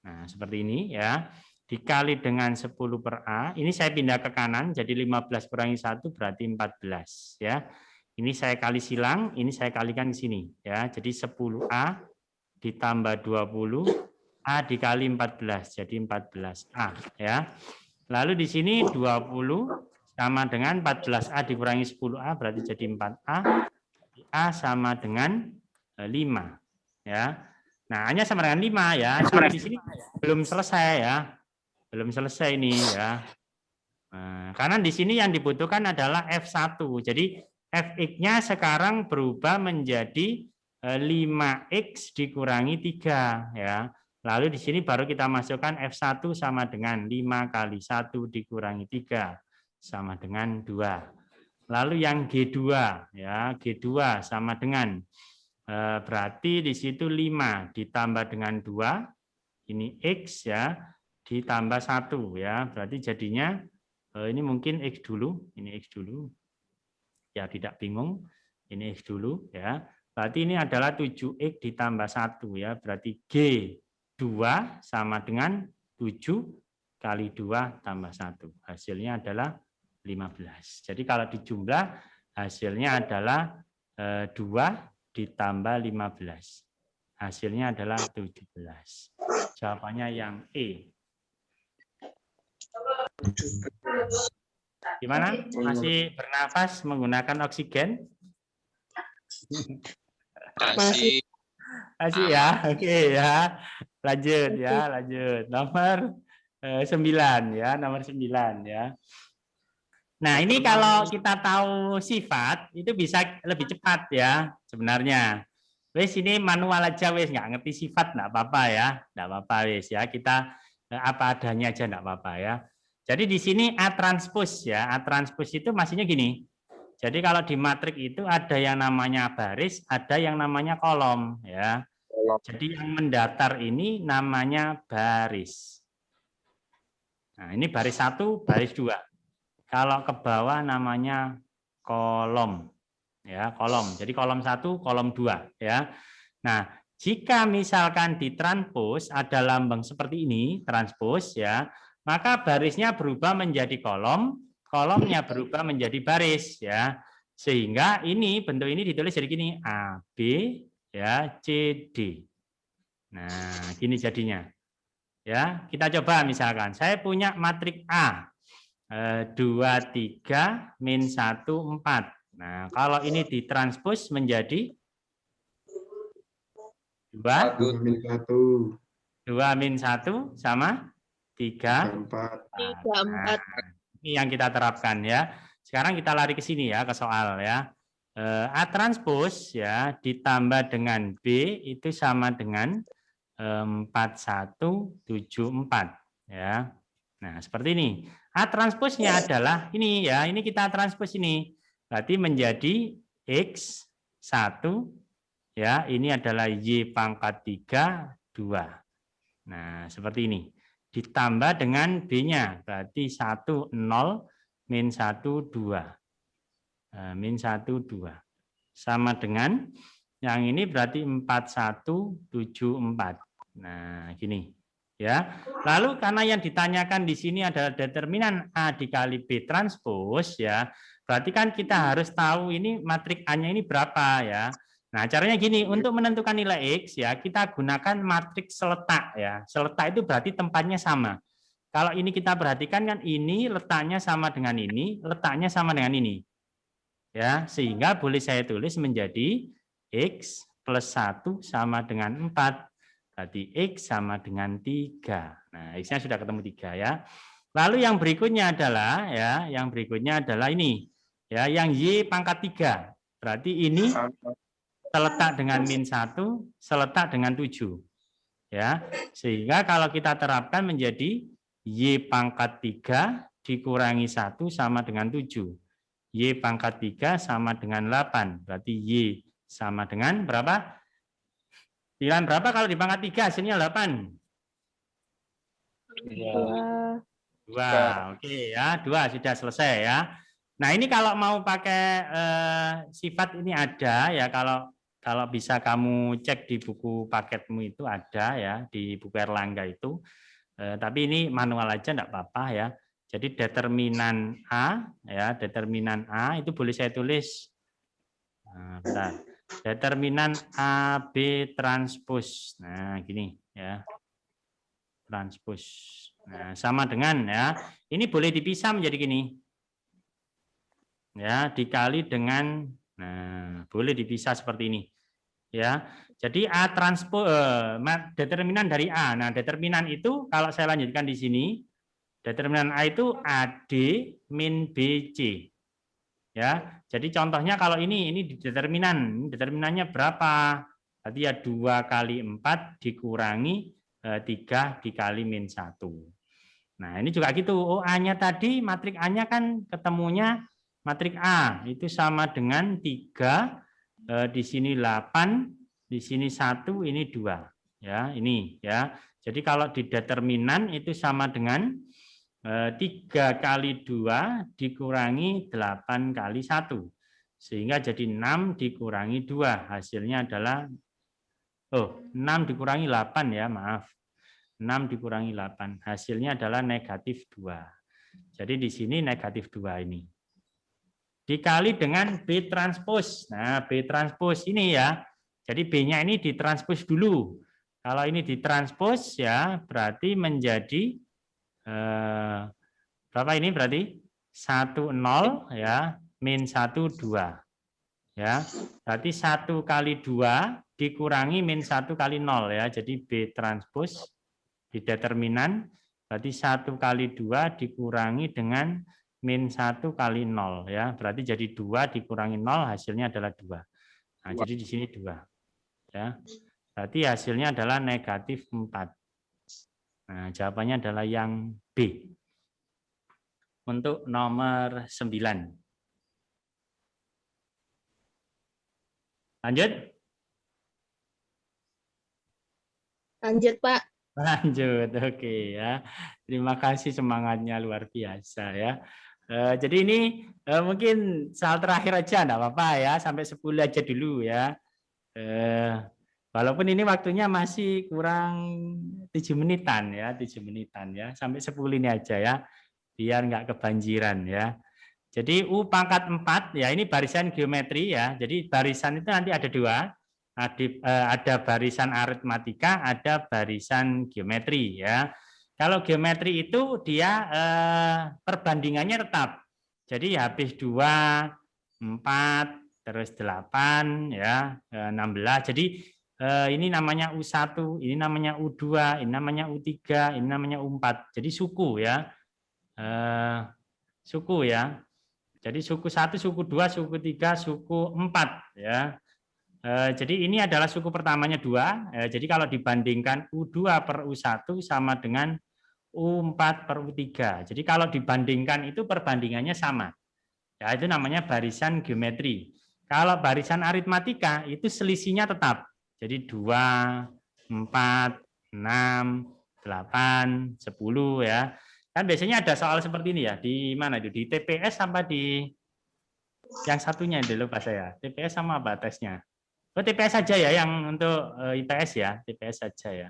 Speaker 1: Nah, seperti ini ya. Dikali dengan 10 per A, ini saya pindah ke kanan jadi 15 kurangi 1 berarti 14 ya. Ini saya kali silang, ini saya kalikan ke sini ya. Jadi 10A ditambah 20 A dikali 14 jadi 14A ya. Lalu di sini 20 sama dengan 14A dikurangi 10A berarti jadi 4A. A sama dengan 5 ya. Nah, hanya sama dengan 5 ya. Sampai di sini belum selesai ya. Belum selesai ini ya. Nah, karena di sini yang dibutuhkan adalah F1. Jadi Fx-nya sekarang berubah menjadi 5x dikurangi 3 ya. Lalu di sini baru kita masukkan F1 sama dengan 5 kali 1 dikurangi 3 sama dengan 2. Lalu yang G2 ya, G2 sama dengan berarti di situ 5 ditambah dengan 2 ini X ya ditambah 1 ya. Berarti jadinya ini mungkin X dulu, ini X dulu. Ya tidak bingung, ini X dulu ya. Berarti ini adalah 7X ditambah 1 ya. Berarti G2 sama dengan 7 kali 2 tambah 1. Hasilnya adalah 15. Jadi kalau dijumlah hasilnya adalah 2 ditambah 15. Hasilnya adalah 17. Jawabannya yang E. Gimana? Masih bernafas menggunakan oksigen?
Speaker 4: Masih.
Speaker 1: Masih ya, oke ya. Lanjut ya, lanjut. Nomor 9 ya, nomor 9 ya. Nah, ini kalau kita tahu sifat itu bisa lebih cepat ya sebenarnya. Wes ini manual aja wes, nggak ngerti sifat nggak apa-apa ya, nggak apa-apa wes ya. Kita apa adanya aja nggak apa-apa ya. Jadi di sini A transpose ya, A transpose itu maksudnya gini. Jadi kalau di matrik itu ada yang namanya baris, ada yang namanya kolom ya. Jadi yang mendatar ini namanya baris. Nah, ini baris 1, baris 2. Kalau ke bawah namanya kolom. Ya, kolom. Jadi kolom 1, kolom 2 ya. Nah, Jika misalkan ditranspos ada lambang seperti ini, transpos ya, maka barisnya berubah menjadi kolom, kolomnya berubah menjadi baris ya. Sehingga ini bentuk ini ditulis jadi gini, A, B, ya, C, D. Nah, gini jadinya. Ya, kita coba misalkan saya punya matrik A 2, 3, min 1, 4. Nah, kalau ini ditranspos menjadi 2
Speaker 5: min 1.
Speaker 1: 2 min 1 sama 3,
Speaker 5: 4.
Speaker 2: 3, 4.
Speaker 1: Ini yang kita terapkan ya. Sekarang kita lari ke sini ya, ke soal ya. A transpos ya ditambah dengan B itu sama dengan 4174 ya. Nah, seperti ini. A transposnya adalah ini ya, ini kita transpos ini. Berarti menjadi X1 ya, ini adalah Y pangkat 3 2. Nah, seperti ini. Ditambah dengan B-nya, berarti 1 0 min 1 2. Min 1 2. Sama dengan yang ini berarti 4174. Nah, gini. Ya. Lalu karena yang ditanyakan di sini adalah determinan A dikali B transpos ya. Berarti kan kita harus tahu ini matrik A-nya ini berapa ya. Nah, caranya gini, untuk menentukan nilai X ya, kita gunakan matriks seletak ya. Seletak itu berarti tempatnya sama. Kalau ini kita perhatikan kan ini letaknya sama dengan ini, letaknya sama dengan ini. Ya, sehingga boleh saya tulis menjadi X plus 1 sama dengan 4. Berarti X sama dengan 3. Nah, X-nya sudah ketemu 3 ya. Lalu yang berikutnya adalah ya, yang berikutnya adalah ini. Ya, yang Y pangkat 3. Berarti ini seletak dengan min 1, seletak dengan 7. Ya, sehingga kalau kita terapkan menjadi Y pangkat 3 dikurangi 1 sama dengan 7. Y pangkat 3 sama dengan 8. Berarti Y sama dengan berapa? Pilihan berapa kalau di pangkat 3 hasilnya 8?
Speaker 2: 2.
Speaker 1: 2. Oke ya, 2 sudah selesai ya. Nah, ini kalau mau pakai sifat ini ada ya, kalau bisa kamu cek di buku paketmu itu ada ya, di buku Erlangga itu. Tapi ini manual aja enggak apa-apa ya. Jadi determinan A ya, determinan A itu boleh saya tulis. Nah, bentar. Determinan AB transpos. Nah, gini ya. Transpos. Nah, sama dengan ya. Ini boleh dipisah menjadi gini. Ya, dikali dengan boleh dipisah seperti ini. Ya. Jadi A transpos determinan dari A. Nah, determinan itu kalau saya lanjutkan di sini, determinan A itu AD min BC. Ya, jadi contohnya kalau ini di determinannya berapa? Berarti ya 2 kali 4 dikurangi 3 dikali min 1. Nah, ini juga gitu. Oh, A-nya tadi, matrik A-nya kan ketemunya matrik A. Itu sama dengan 3, di sini 8, di sini 1, ini 2. Ya, ini ya. Jadi kalau di determinan itu sama dengan 3 kali 2 dikurangi 8 kali 1. Sehingga jadi 6 dikurangi 2. Hasilnya adalah, 6 dikurangi 8 ya, maaf. 6 dikurangi 8. Hasilnya adalah negatif 2. Jadi di sini negatif 2 ini. Dikali dengan B transpos. Nah, B transpos ini ya. Jadi B-nya ini ditranspos dulu. Kalau ini ditranspos ya, berarti menjadi berapa ini berarti 1 0 ya min 1 2 ya, berarti 1 kali 2 dikurangi min 1 kali 0 ya, jadi B transpos di determinan berarti 1 kali 2 dikurangi dengan min 1 kali 0 ya, berarti jadi 2 dikurangi 0 hasilnya adalah 2. Nah, jadi di sini 2 ya, berarti hasilnya adalah negatif 4. Nah, jawabannya adalah yang B. Untuk nomor 9. Lanjut?
Speaker 2: Lanjut, Pak.
Speaker 1: Lanjut, oke ya. Terima kasih, semangatnya luar biasa ya. Jadi ini mungkin soal terakhir aja, enggak apa-apa ya, sampai 10 aja dulu ya. Walaupun ini waktunya masih kurang 7 menitan ya, 7 menitan ya. Sampai 10 ini aja ya. Biar nggak kebanjiran ya. Jadi U pangkat 4 ya, ini barisan geometri ya. Jadi barisan itu nanti ada dua. Ada barisan aritmatika, ada barisan geometri ya. Kalau geometri itu dia perbandingannya tetap. Jadi habis 2, 4, terus 8 ya, 16. Jadi ini namanya U1, ini namanya U2, ini namanya U3, ini namanya U4. Jadi suku ya. Suku ya. Jadi suku 1, suku 2, suku 3, suku 4 ya. Jadi ini adalah suku pertamanya 2. Jadi kalau dibandingkan U2 per U1 sama dengan U4 per U3. Jadi kalau dibandingkan itu perbandingannya sama. Ya, itu namanya barisan geometri. Kalau barisan aritmatika itu selisihnya tetap. Jadi 2, 4, 6, 8, 10 ya. Kan biasanya ada soal seperti ini ya. Di mana itu? Di TPS sama di yang satunya dulu lupa saya. TPS sama apa tesnya? Oh, TPS saja ya yang untuk IPS ya. TPS saja ya.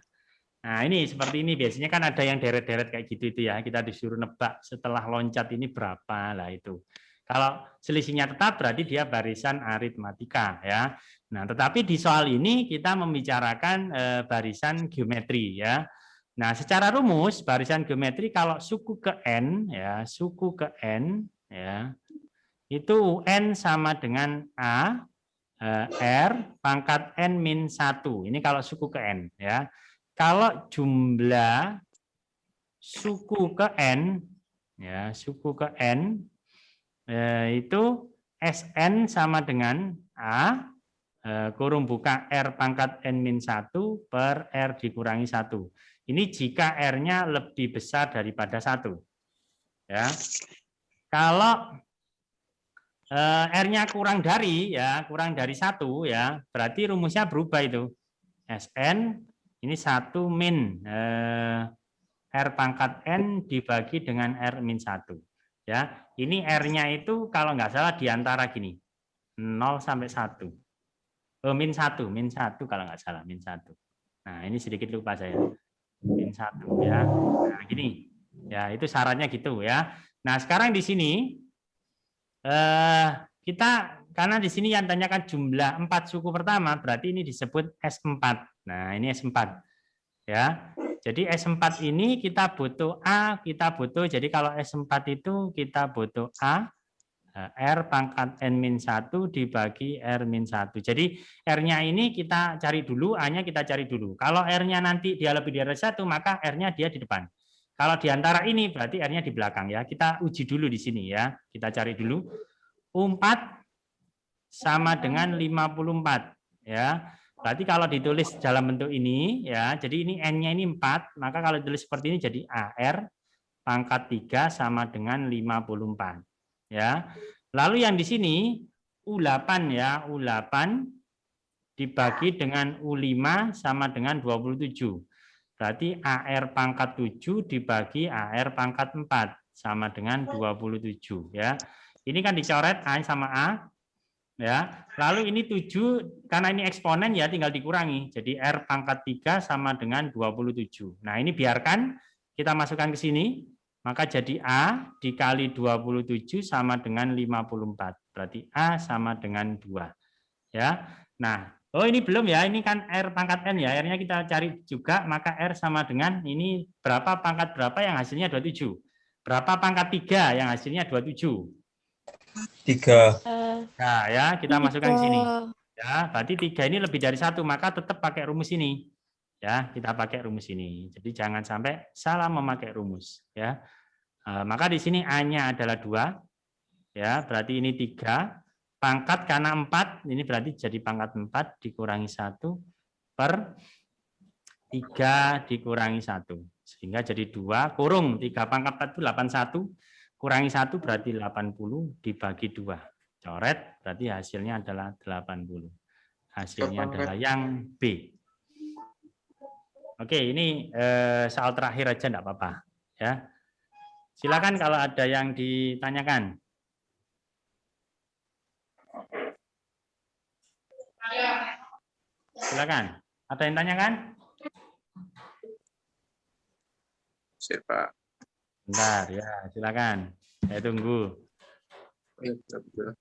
Speaker 1: Nah, ini seperti ini. Biasanya kan ada yang deret-deret kayak gitu itu ya. Kita disuruh nebak setelah loncat ini berapa lah itu. Kalau selisihnya tetap berarti dia barisan aritmatika ya. Nah, tetapi di soal ini kita membicarakan barisan geometri ya. Nah, secara rumus barisan geometri kalau suku ke n ya, suku ke n ya. Itu n sama dengan a r pangkat n min 1. Ini kalau suku ke n ya. Kalau jumlah suku ke n ya, suku ke n itu Sn sama dengan A kurung buka R pangkat N-1 per R dikurangi 1. Ini jika R-nya lebih besar daripada 1. Ya. Kalau R-nya kurang dari 1 ya, berarti rumusnya berubah itu. Sn ini 1 min R pangkat N dibagi dengan R min 1. Ya, ini R-nya itu kalau nggak salah di antara gini, 0 sampai 1. Min 1 kalau nggak salah, min 1. Nah, ini sedikit lupa saya. Min 1 ya. Nah, gini. Ya, itu syaratnya gitu ya. Nah, sekarang di sini kita karena di sini yang tanyakan jumlah 4 suku pertama, berarti ini disebut S4. Nah, ini S4. Ya. Jadi S4 ini kita butuh A, kita butuh, jadi kalau S4 itu kita butuh A, R pangkat N-1 dibagi R-1. Jadi R-nya ini kita cari dulu, A-nya kita cari dulu. Kalau R-nya nanti dia lebih dari 1, maka R-nya dia di depan. Kalau di antara ini berarti R-nya di belakang ya. Kita uji dulu di sini ya. Kita cari dulu. U4 sama dengan 54 ya. Berarti kalau ditulis dalam bentuk ini ya, jadi ini N-nya ini 4, maka kalau ditulis seperti ini jadi AR pangkat 3 sama dengan 54 ya. Lalu yang di sini U8 ya, U8 dibagi dengan U5 sama dengan 27. Berarti AR pangkat 7 dibagi AR pangkat 4 sama dengan 27 ya. Ini kan dicoret A sama A. Ya, lalu ini 7 karena ini eksponen ya tinggal dikurangi. Jadi R pangkat 3 sama dengan 27. Nah, ini biarkan kita masukkan ke sini, maka jadi A dikali 27 sama dengan 54. Berarti A sama dengan 2. Ya. Nah, oh ini belum ya, ini kan R pangkat N ya. R-nya kita cari juga, maka R sama dengan ini berapa pangkat berapa yang hasilnya 27. Berapa pangkat 3 yang hasilnya 27?
Speaker 3: 3.
Speaker 1: Nah, ya, kita masukkan ke sini. Ya, berarti 3 ini lebih dari 1, maka tetap pakai rumus ini. Ya, kita pakai rumus ini. Jadi jangan sampai salah memakai rumus, ya. Maka di sini A-nya adalah 2. Ya, berarti ini 3. Pangkat karena 4, ini berarti jadi pangkat 4 dikurangi 1 per 3 dikurangi 1. Sehingga jadi 2 kurung 3 pangkat 4 itu 81. Kurangi 1 berarti 80 dibagi 2. Coret berarti hasilnya adalah 80. Hasilnya adalah yang B. Oke, ini soal terakhir aja enggak apa-apa ya. Silakan kalau ada yang ditanyakan. Silakan. Ada yang tanya kan?
Speaker 4: Siapa?
Speaker 1: Bentar ya, silakan. Saya tunggu.
Speaker 4: Betul.